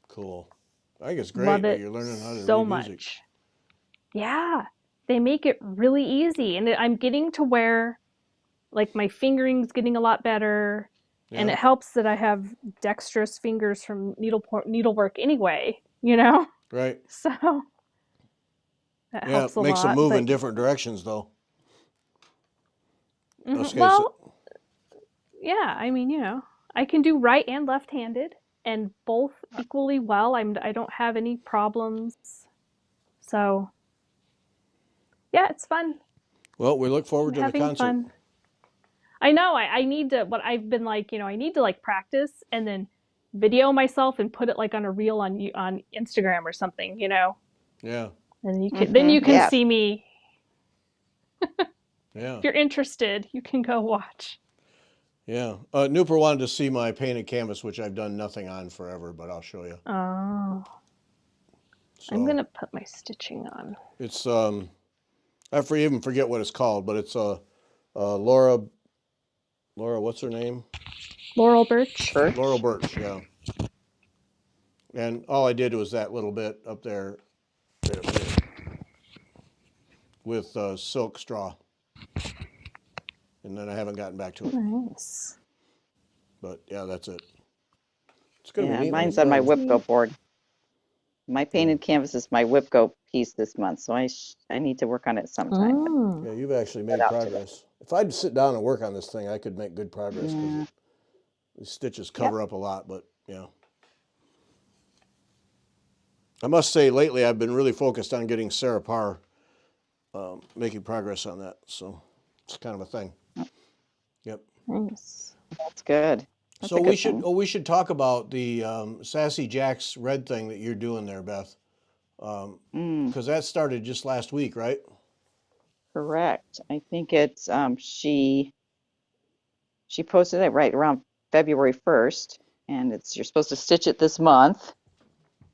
cool. I think it's Love great that it you're learning how to so read music. much. Yeah. They make it really easy. And I'm getting to where, like, my fingering's getting a lot better. And Yeah. it helps that I have dexterous fingers from needlework anyway, you know? Right. So that Yeah. helps It a makes them lot. move But in different directions, though. Okay. So, well, yeah, I mean, I can do right and left-handed and both equally well. I don't have any problems. So, yeah, it's fun. well, we look I'm forward to the having concert. fun. I know I need to, what I've been like, I need to like practice and then video myself and put it like on a reel on Instagram or something, Yeah. and then you can Yeah. see me. Yeah. If you're interested, you can go watch. Yeah. Nooper wanted to see my painted canvas, which I've done nothing on forever, but I'll show you. Oh, I'm So gonna put my stitching on. it's I even forget what it's called, but it's Laura. What's her name? Laurel Birch. Laurel Birch. Birch. Yeah. And all I did was that little bit up there with silk straw, and then I haven't gotten back to it. Nice. But yeah, that's it. It's gonna be Yeah, neat when mine's it's on my done. Whipco board. My Yeah. painted canvas is my Whipco piece this month, so I need to work on it sometime. But Mm. Yeah, you've actually set made out today. progress. If I'd sit down and work on this thing, I could make good progress because Yeah. the stitches Yep. cover up a lot. But yeah, I must say lately I've been really focused on getting Sarah Parr making progress on that. So it's kind of a thing. Yep. Nice. That's good. That's So a good thing. we should talk about the Sassy Jack's red thing that you're doing there, Beth, Mm, because that started just last week, right? correct. I think it's she posted it right around February 1st, and it's you're supposed to stitch it this month,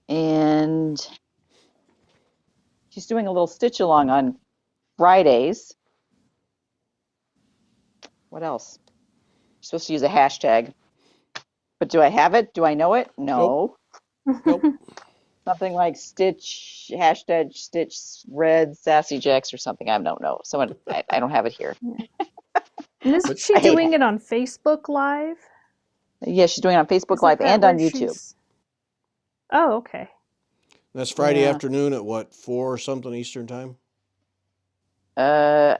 and she's doing a little stitch along on Fridays. What else? You're supposed to use a hashtag, but do I have it? Do I know it? Nope, No. nope. Something like stitch hashtag stitch red sassy jacks or something. I don't know. Someone I don't have it here. And isn't But she I hate doing it on Facebook Live? Yeah, she's doing it on Facebook Isn't Live that and on where YouTube. she's? Oh, okay. that's Friday Yeah. afternoon at what, 4 or something Eastern time? Uh, I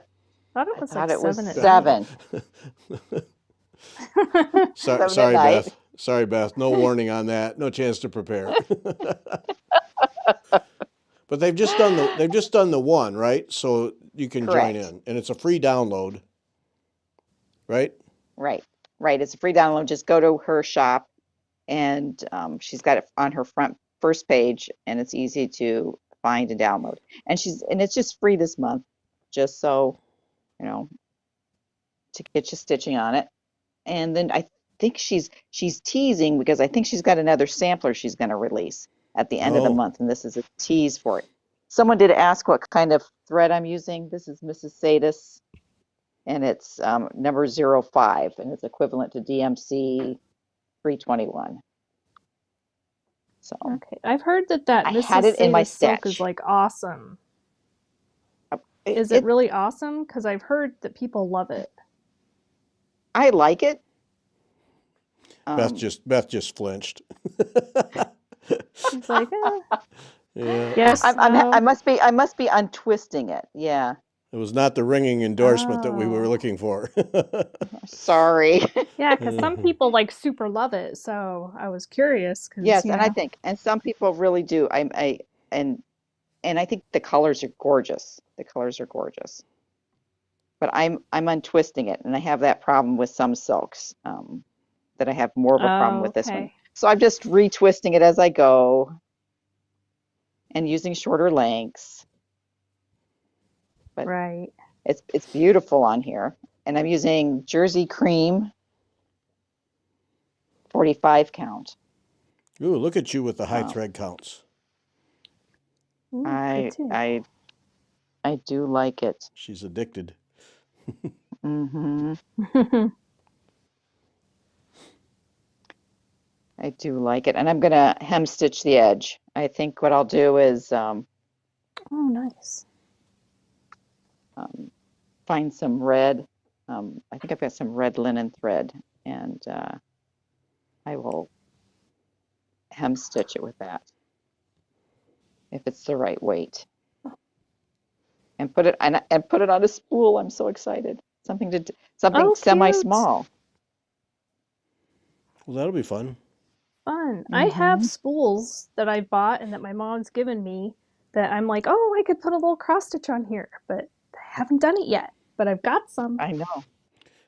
thought it I was thought like it was 7 at night. 7. Sorry, 7 at sorry, night. Beth. Sorry, Beth. No warning on that. No chance to prepare. But they've just done the one, right? So you can join Correct. in, and it's a free download, right? Right. Right. It's a free download. Just go to her shop and she's got it on her first page and it's easy to find and download. And it's just free this month, just so, you know, to get you stitching on it. And then I think she's teasing because I think she's got another sampler she's going to release at the end of the Oh, month, and this is a tease for it. Someone did ask what kind of thread I'm using. This is Mrs. Sadis, and it's number 05, and it's equivalent to DMC 321. So Okay. I've heard that I had Mrs. it in my Sadis silk is stash. like awesome. It, Is it it really awesome? Because I've heard that people love it. I like it. Um, Beth just flinched. She's like, Yeah, yes, I no. must be untwisting it. Yeah. it was not the ringing endorsement that we were Oh. looking for. Sorry. Yeah, because some people like super love it. So I was curious because, Yes, and some people really do. And and I think the colors are gorgeous. The colors are gorgeous. But I'm untwisting it, and I have that problem with some silks, that I have more of a problem Oh, with this one. okay. So I'm just retwisting it as I go and using shorter lengths. But Right. it's beautiful on here. And I'm using Jersey Cream 45 count. Ooh, look at you with the high Um, thread counts. Good I too. I I do like it. She's addicted. Hmm. I do like it. And I'm gonna hem stitch the edge. I think what I'll do is Oh, nice. um, find some red. I think I've got some red linen thread, and I will hem stitch it with that if it's the right weight, and put it on a spool. I'm so excited. Something Oh, cute. semi-small. Well, that'll be fun. Fun. I have Hmm. spools that I bought and that my mom's given me that I'm like, oh, I could put a little cross stitch on here, but I haven't done it yet. But I've got some. I know.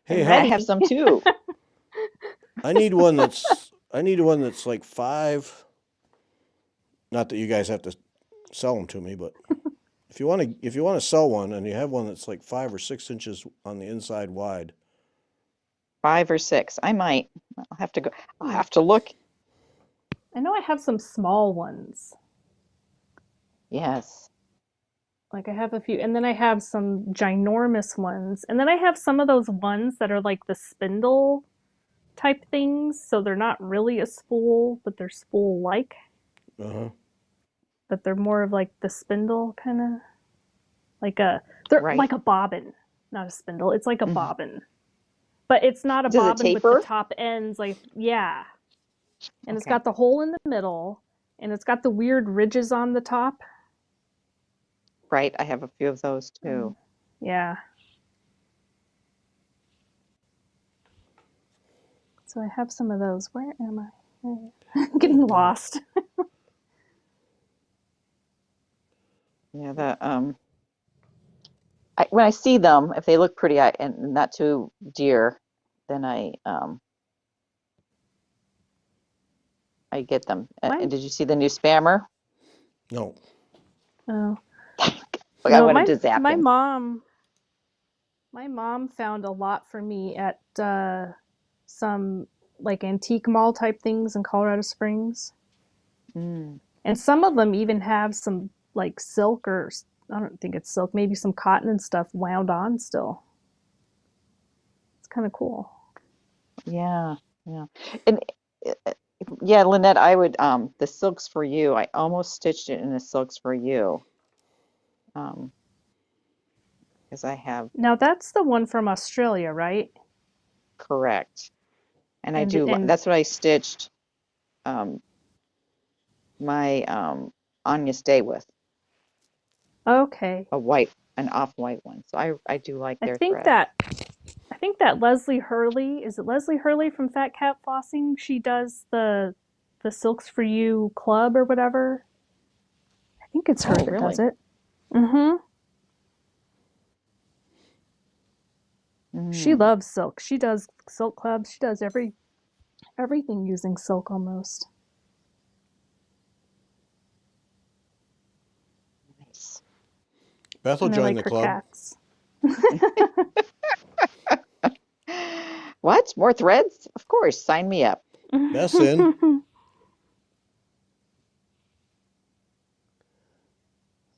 Hey, I'm I have ready. some too. I need one that's like 5. Not that you guys have to sell them to me, but if you want to sell one and you have one that's like 5 or 6 inches on the inside wide. 5 or 6. I might. I'll have to go. I'll Hmm. have to look. I know I have some small ones. Yes. Like I have a few, and then I have some ginormous ones, and then I have some of those ones that are like the spindle type things, so they're not really a spool, but they're spool like, Uh-huh. but they're more of like the spindle kind of like they're Right. like a bobbin, not a spindle. It's like a Mhm. bobbin, but it's not a Does it bobbin with the taper? top ends like yeah, and it's Okay. got the hole in the middle, and it's got the weird ridges on the top. Right. I have a few of those too. Yeah. So I have some of those. Where am I? I'm getting lost. Yeah. When I see them, if they look pretty and not too dear, then I get them. My And did you see the new spammer? No. oh I no, wanted my to zap my him. mom my mom found a lot for me at some like antique mall type things in Colorado Springs. Mm. And some of them even have some like silk or I don't think it's silk, maybe some cotton and stuff wound on still. It's kind of cool. Yeah, yeah. And uh, yeah, Lynette, I would the silks for you. I almost stitched it in the silks for you. Um, because I have Now that's the one from Australia, right? correct. And I And do and that's what I stitched um my Anya Stay with, okay. a white an off-white one. So I do like I their think thread. that I think that Leslie Hurley, is it Leslie Hurley from Fat Cat Flossing? She does the Silks for You club or whatever. I think it's her Oh, that does really? it. Mhm. She Mm, loves silk. She does silk clubs. She does everything using silk almost. nice. Beth will And I join like the her club. cats. What? More threads? Of course, sign me up. Beth's in.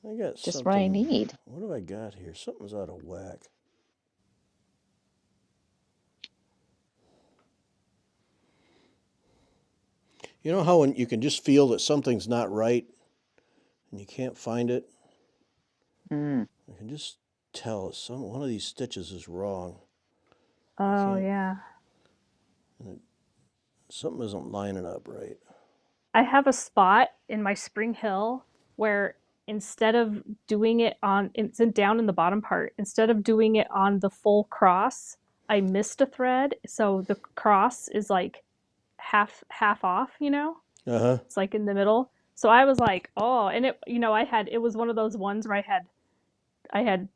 I got Just what I something. need. What have I got here? Something's out of whack. You know how when you can just feel that something's not right and you can't find it? Mm, I can just tell one of these stitches is wrong. I Oh can't. yeah. Something isn't lining up right. I have a spot in my Spring Hill where instead of doing it on it's down in the bottom part, instead of doing it on the full cross, I missed a thread, so the cross is like half off, you know? Uh huh. It's like in the middle. So I was like, "Oh," and it was one of those ones where I had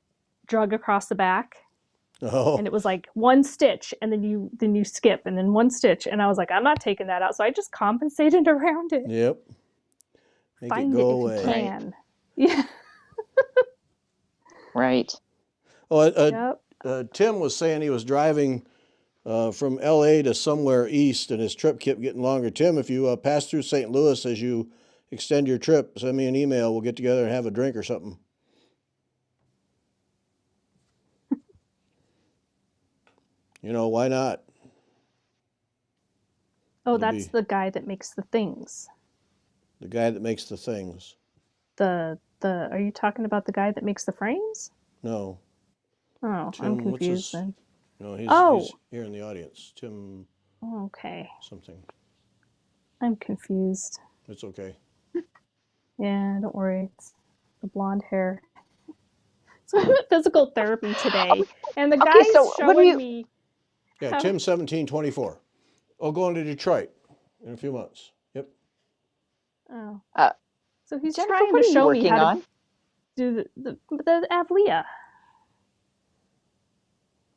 drug across the back and Oh. it was like one stitch and then you skip and then one stitch and I was like, I'm not taking that out. So I just compensated around it. Yep. Make it Find go it if you away. right, can. Yeah. right. Oh, Yep. Tim was saying he was driving from L.A. to somewhere east, and his trip kept getting longer. Tim, if you pass through St. Louis as you extend your trip, send me an email. We'll get together and have a drink or something. Why not? Oh, It'll that's be the guy that makes the things. the guy that makes the things. The are you talking about the guy that makes the frames? No, Oh, I'm Tim. What's confused his? then. He's Oh, here in the audience. Tim okay. something. I'm confused. It's okay. Yeah, don't worry. It's the blonde hair. So I'm at physical therapy today, and the Okay, guy's so what do showing you me Yeah, how. Tim 1724. Oh, going to Detroit in a few months. Yep. Oh, uh so he's Jennifer, trying what to are you show me working how to on? do the Avlia,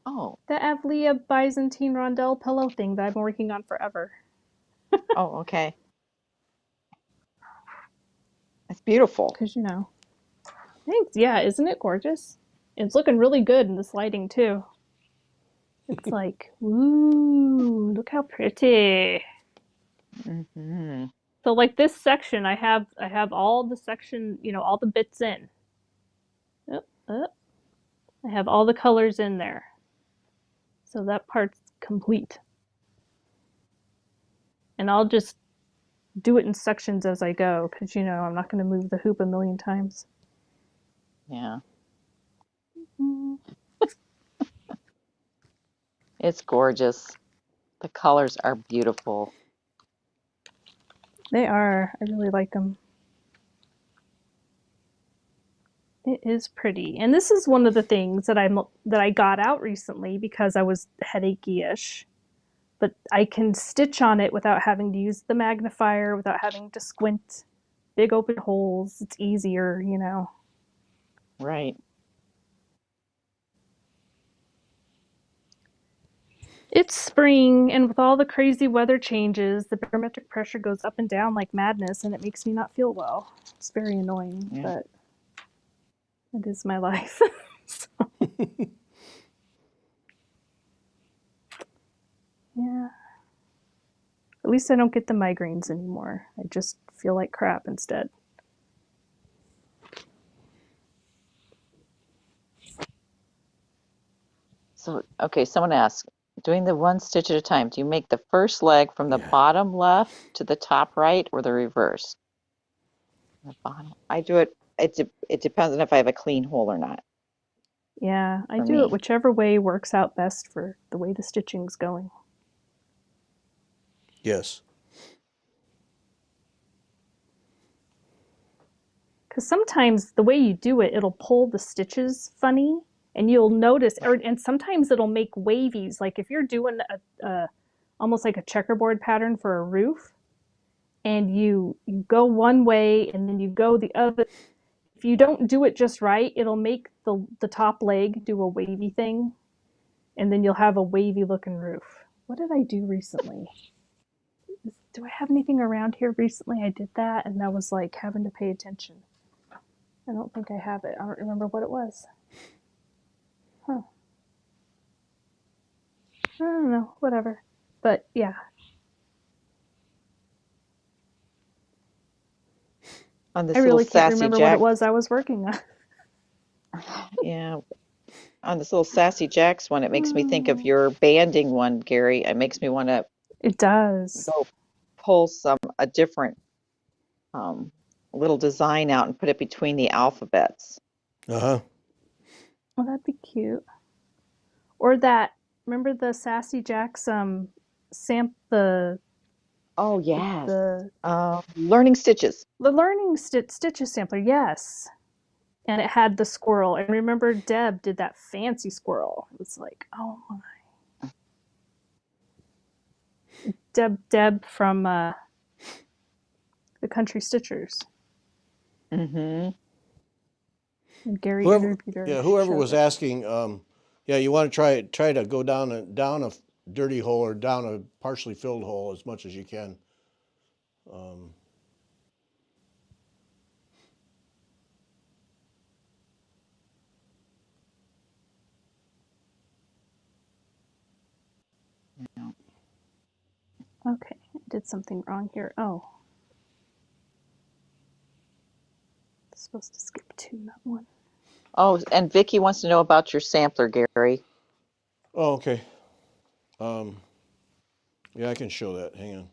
Oh, the Avlia Byzantine rondelle pillow thing that I've been working on forever. oh, okay. That's beautiful. Because thanks. Yeah, isn't it gorgeous? It's looking really good in this lighting too. It's like, ooh, look how pretty. Hmm. So like this section, I have all the section, all the bits in. Oh, oh, I have all the colors in there. So that part's complete. And I'll just do it in sections as I go because I'm not going to move the hoop a million times. Yeah, Mm, it's gorgeous. The colors are beautiful. they are. I really like them. It is pretty. And this is one of the things that I got out recently because I was headachy-ish. But I can stitch on it without having to use the magnifier, without having to squint. Big open holes. It's easier. Right. It's spring, and with all the crazy weather changes, the barometric pressure goes up and down like madness, and it makes me not feel well. It's very annoying, Yeah. but it is my life. So, yeah. At least I don't get the migraines anymore. I just feel like crap instead. So, okay, someone asked, doing the one stitch at a time, do you make the first leg from the Yeah. bottom left to the top right or the reverse? The bottom. I do it, it depends on if I have a clean hole or not Yeah, I for do it me. whichever way works out best for the way the stitching's going. Yes. Because sometimes the way you do it, it'll pull the stitches funny, and you'll notice, and sometimes it'll make wavies. Like if you're doing a almost like a checkerboard pattern for a roof, and you go one way and then you go the other. If you don't do it just right, it'll make the top leg do a wavy thing, and then you'll have a wavy looking roof. What did I do recently? Do I have anything around here recently? I did that, and that was like having to pay attention. I don't think I have it. I don't remember what it was. Huh. I don't know. Whatever. But yeah. On I this little really can't Sassy remember what it Jack, was I was working on. yeah, on this little Sassy Jacks one, it makes me think of your banding one, Gary. It makes me want to It does. go pull a different um, little design out and put it between the alphabets. Uh-huh. Well, that'd be cute. Or that. Remember the Sassy Jacks the Oh, the yes. the, Learning Stitches. the learning stitches sampler? Yes. And it had the squirrel. I remember Deb did that fancy squirrel. It was like, oh my. Deb from the Country Stitchers. Mm-hmm. And Gary Whoever, interviewed her. yeah, She whoever showed was us. asking, yeah, you want to try to go down a dirty hole or down a partially filled hole as much as you can. Um, Okay, I did something wrong here. Oh, it's supposed to skip 2, not 1. Oh, and Vicky wants to know about your sampler, Gary. oh, okay. Um, yeah, I can show that. Hang on.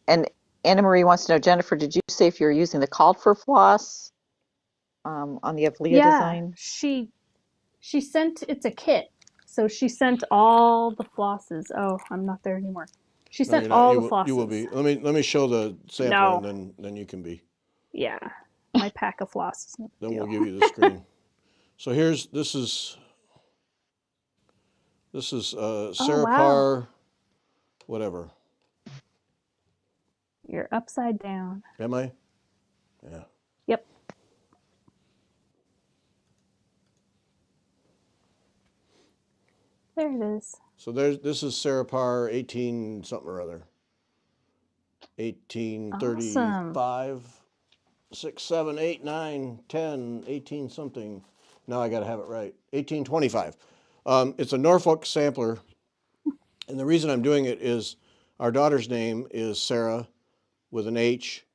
And Anna Marie wants to know, Jennifer, did you say if you're using the called for floss on the Avlia Yeah, design? she sent, it's a kit. So she sent all the flosses. Oh, I'm not there anymore. She No, sent you're not. all the You will flosses. be. Let me show the sampler, No. and then you can be. Yeah. My pack of floss is no Then deal. we'll give you the screen. So this is Oh, Sarah wow. Parr, whatever. You're upside down. Am I? Yeah. Yep. There it is. So this is Sarah Parr, 18 something or other. Awesome. 1835, 6, 7, 8, 9, 10, 18 something. Now I got to have it right. 1825. It's a Norfolk sampler, and the reason I'm doing it is our daughter's name is Sarah with an H,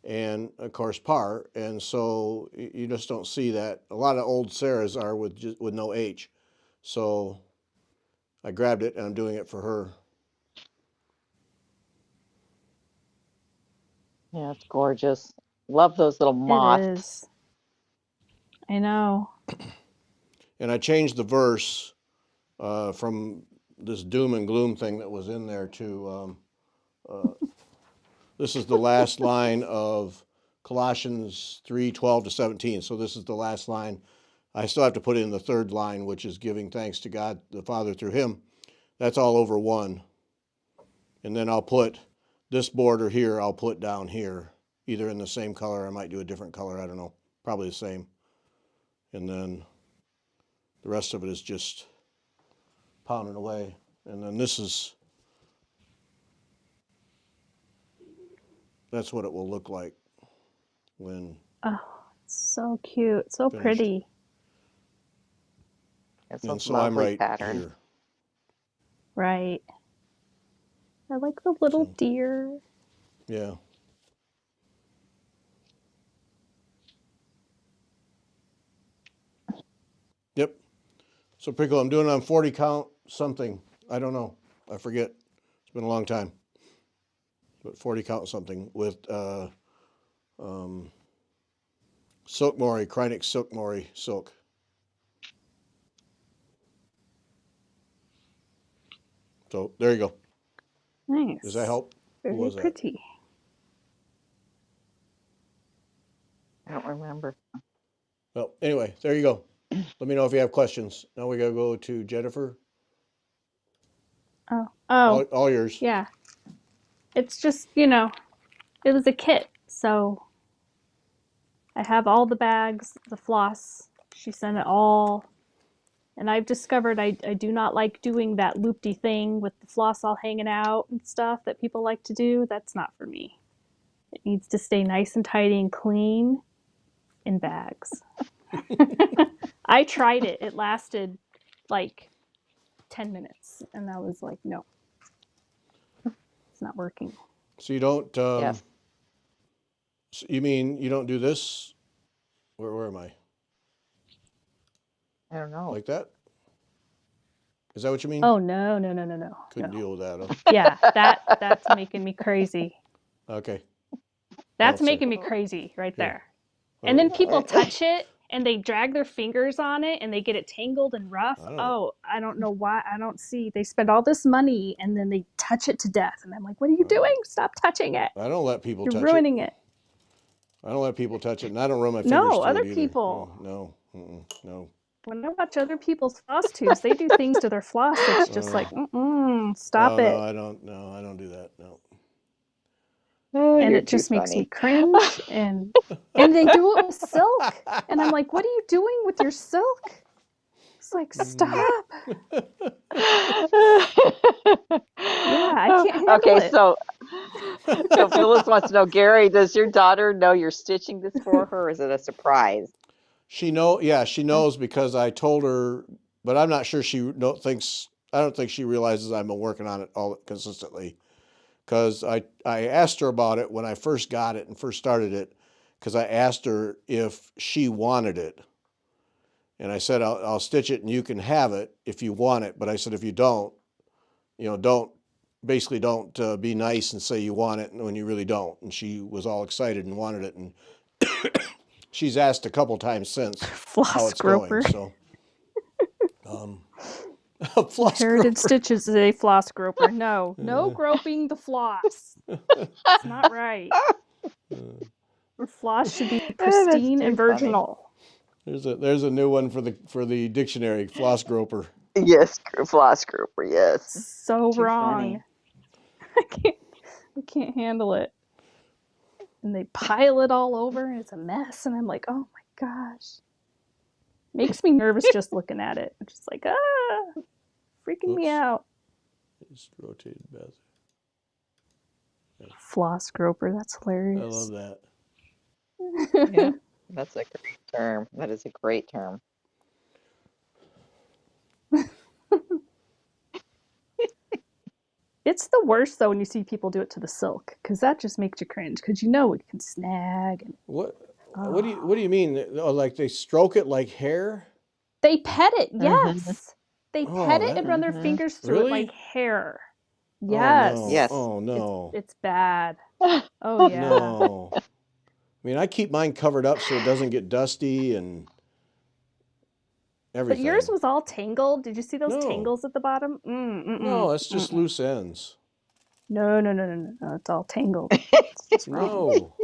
and of course Parr, and so you just don't see that. A lot of old Sarahs are with no H, so I grabbed it and I'm doing it for her. Yeah, it's gorgeous. Love those little It moths. is. I know. And I changed the verse from this doom and gloom thing that was in there to this is the last line of Colossians 3:12-17. So this is the last line. I still have to put in the third line, which is giving thanks to God the Father through him. That's all over one. And then I'll put this border here, I'll put down here, either in the same color. I might do a different color. I don't know. Probably the same. And then the rest of it is just pounding away. And then that's what it will look like when Oh, it's so cute, so finished. pretty. It's And a so I'm lovely right pattern. here. Right. I like the little So, deer. yeah. Yep. So Pickle, I'm doing it on 40 count something. I don't know. I forget. It's been a long time. But 40 count something with silk mori, Krynic silk mori silk. So there you go. Nice. Does that help? Who Very was that? pretty. I don't remember. Well, anyway, there you go. Let me know if you have questions. Now we gotta go to Jennifer. Oh. All yours. Yeah. It's just, it was a kit. So I have all the bags, the floss. She sent it all. And I've discovered I do not like doing that loopty thing with the floss all hanging out and stuff that people like to do. That's not for me. It needs to stay nice and tidy and clean in bags. I tried it. It lasted like 10 minutes. And I was like, no, it's not working. So you don't Yes. so you mean you don't do this? Where am I? I don't know. Like that? Is that what you mean? Oh, no. Couldn't No. deal with that, huh? Yeah, that's making me crazy. Okay. That's Well, making me crazy right Here. there. And then people touch it and they drag their fingers on it and they get it tangled and rough. I don't know why. I don't see. They spend all this money and then they touch it to death. And I'm like, what are you doing? Stop touching it. I don't let people You're touch ruining it. it. I don't let people touch it, and I don't run my fingers No, through other it either. people. No. No. When I watch other people's floss tubes, they do things to their floss that's just like, stop No, it. I don't. No, I don't do that. No. Oh, And you're it just too makes me funny. cringe. And they do it with silk. And I'm like, what are you doing with your silk? It's like, stop. Yeah, I can't handle Okay, it. so Phyllis wants to know, Gary, does your daughter know you're stitching this for her, or is it a surprise? She knows because I told her, but I'm not sure she thinks. I don't think she realizes I've been working on it all consistently. Because I asked her about it when I first got it and first started it. Because I asked her if she wanted it, and I said I'll stitch it and you can have it if you want it. But I said if you don't, don't be nice and say you want it when you really don't. And she was all excited and wanted it, and she's asked a couple times since how Floss it's going. groper. So, floss Inherited groper. Stitches is a floss groper. No groping the floss. It's not right. Your floss should be That's pristine too and funny. virginal. There's a new one for the dictionary. Floss groper. Yes, floss grouper, yes. So Too wrong. funny. I can't handle it. And they pile it all over and it's a mess. And I'm like, oh my gosh. Makes me nervous just looking at it. I'm just like, freaking me out. Just rotated back. Floss groper, that's hilarious. I love that. Yeah, that's a great term. That is a great term. It's the worst though when you see people do it to the silk, because that just makes you cringe. Because it can snag. And, What do you mean? Oh, like they stroke it like hair? they pet it, yes. They pet it and run their Mhm. fingers through Really? it like hair. Yes. Oh no. Yes. Oh no. It's bad. Oh yeah. No. I mean, I keep mine covered up so it doesn't get dusty and But everything. yours was all tangled. Did you see those No. tangles at the bottom? No, it's just loose ends. No. It's all tangled. It's just wrong. No.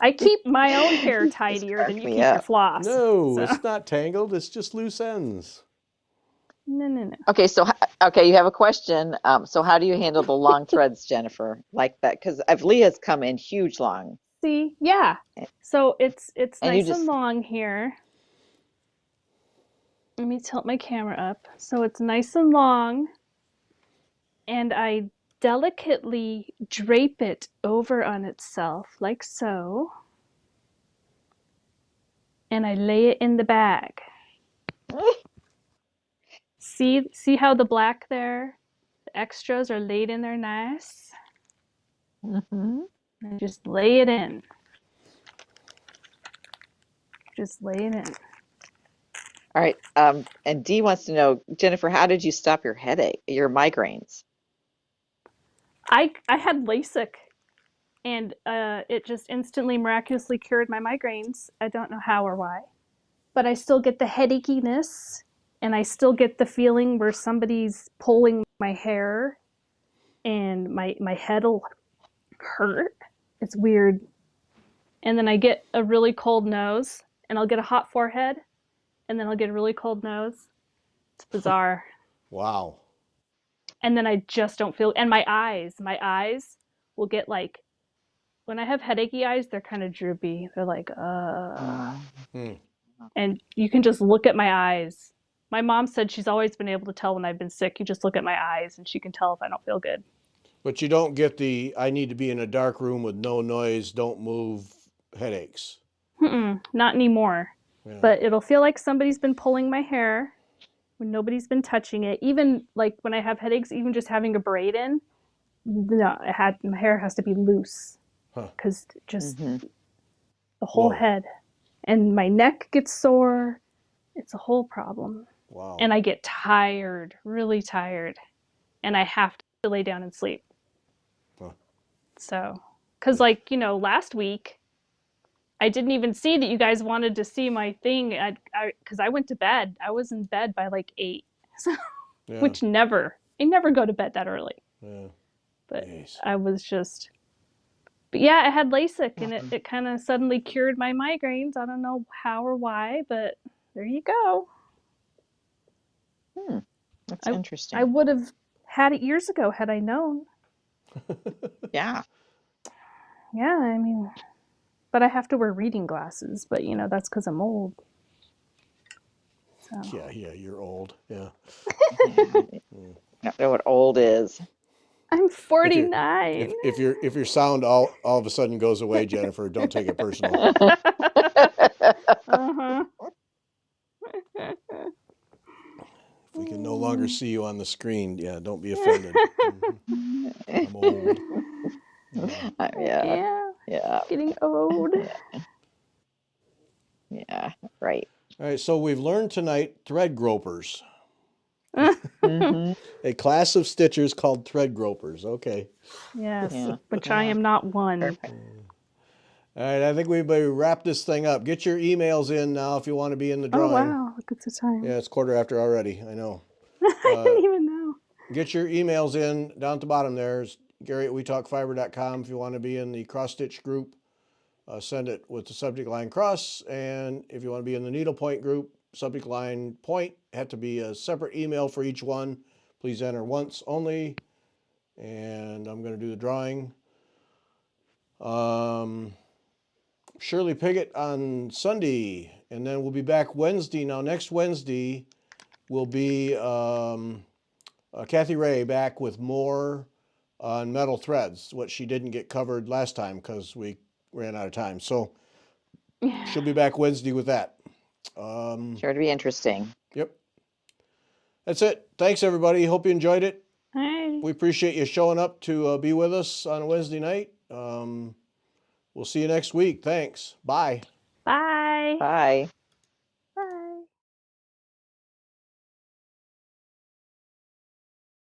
I keep my own hair tidier than you me keep your up. floss. No, So. it's not tangled. It's just loose ends. No. Okay, so you have a question. So how do you handle the long threads, Jennifer? Like that, because Leah's come in huge long. See, yeah. So it's And you nice just and long here. Let me tilt my camera up so it's nice and long. And I delicately drape it over on itself like so. And I lay it in the bag. See how the black there, the extras are laid in there nice? Mm-hmm. And just lay it in. Just lay it in. All right. And Dee wants to know, Jennifer, how did you stop your headache, your migraines? I had LASIK and it just instantly miraculously cured my migraines. I don't know how or why. But I still get the headachiness and I still get the feeling where somebody's pulling my hair and my head'll hurt. It's weird. And then I get a really cold nose and I'll get a hot forehead and then I'll get a really cold nose. It's bizarre. Wow. And then I just don't feel, and my eyes will get like, when I have headachy eyes, they're kind of droopy. They're like, Hmm. and you can just look at my eyes. My mom said she's always been able to tell when I've been sick. You just look at my eyes and she can tell if I don't feel good. But you don't get the I need to be in a dark room with no noise, don't move headaches. Not anymore. Yeah. But it'll feel like somebody's been pulling my hair when nobody's been touching it. Even like when I have headaches, even just having a braid in, no, my hair has to be loose because just the whole head. And my neck gets sore. It's a whole problem. Wow. And I get tired, really tired. And I have to lay down and sleep. So, because like, last week, I didn't even see that you guys wanted to see my thing. Because I went to bed. I was in bed by like 8. So, Yeah. which I never go to bed that early. Yeah. But Jeez. I was just, but yeah, I had LASIK and it kind of suddenly cured my migraines. I don't know how or why, but there you go. That's interesting. I would have had it years ago had I known. Yeah. Yeah, I mean, but I have to wear reading glasses, but that's because I'm old. So. Yeah, you're old. Yeah. I don't know what old is. I'm 49. If your sound all of a sudden goes away, Jennifer, don't take it personal. Uh-huh. If we can no longer see you on the screen, yeah, don't be offended. I'm old. Yeah. Getting old. Yeah, right. All right, so we've learned tonight thread gropers. A class of stitchers called thread gropers. Okay. Yes, Yeah. which I am not one. Perfect. All right, I think we better wrap this thing up. Get your emails in now if you want to be in the Oh, drawing. wow. Look at the time. Yeah, it's 15:15 already. I know. I didn't even know. Get your emails in down at the bottom there. Gary at WeTalkFiber.com if you want to be in the cross stitch group. Send it with the subject line cross. And if you want to be in the needlepoint group, subject line point. Had to be a separate email for each one. Please enter once only. And I'm going to do the drawing. Shirley Piggott on Sunday. And then we'll be back Wednesday. Now, next Wednesday will be Kathy Ray back with more on metal threads, what she didn't get covered last time because we ran out of time. So she'll be back Wednesday with that. Sure to be interesting. Yep. That's it. Thanks, everybody. Hope you enjoyed it. Hi. We appreciate you showing up to be with us on a Wednesday night. We'll see you next week. Thanks. Bye. Bye. Bye.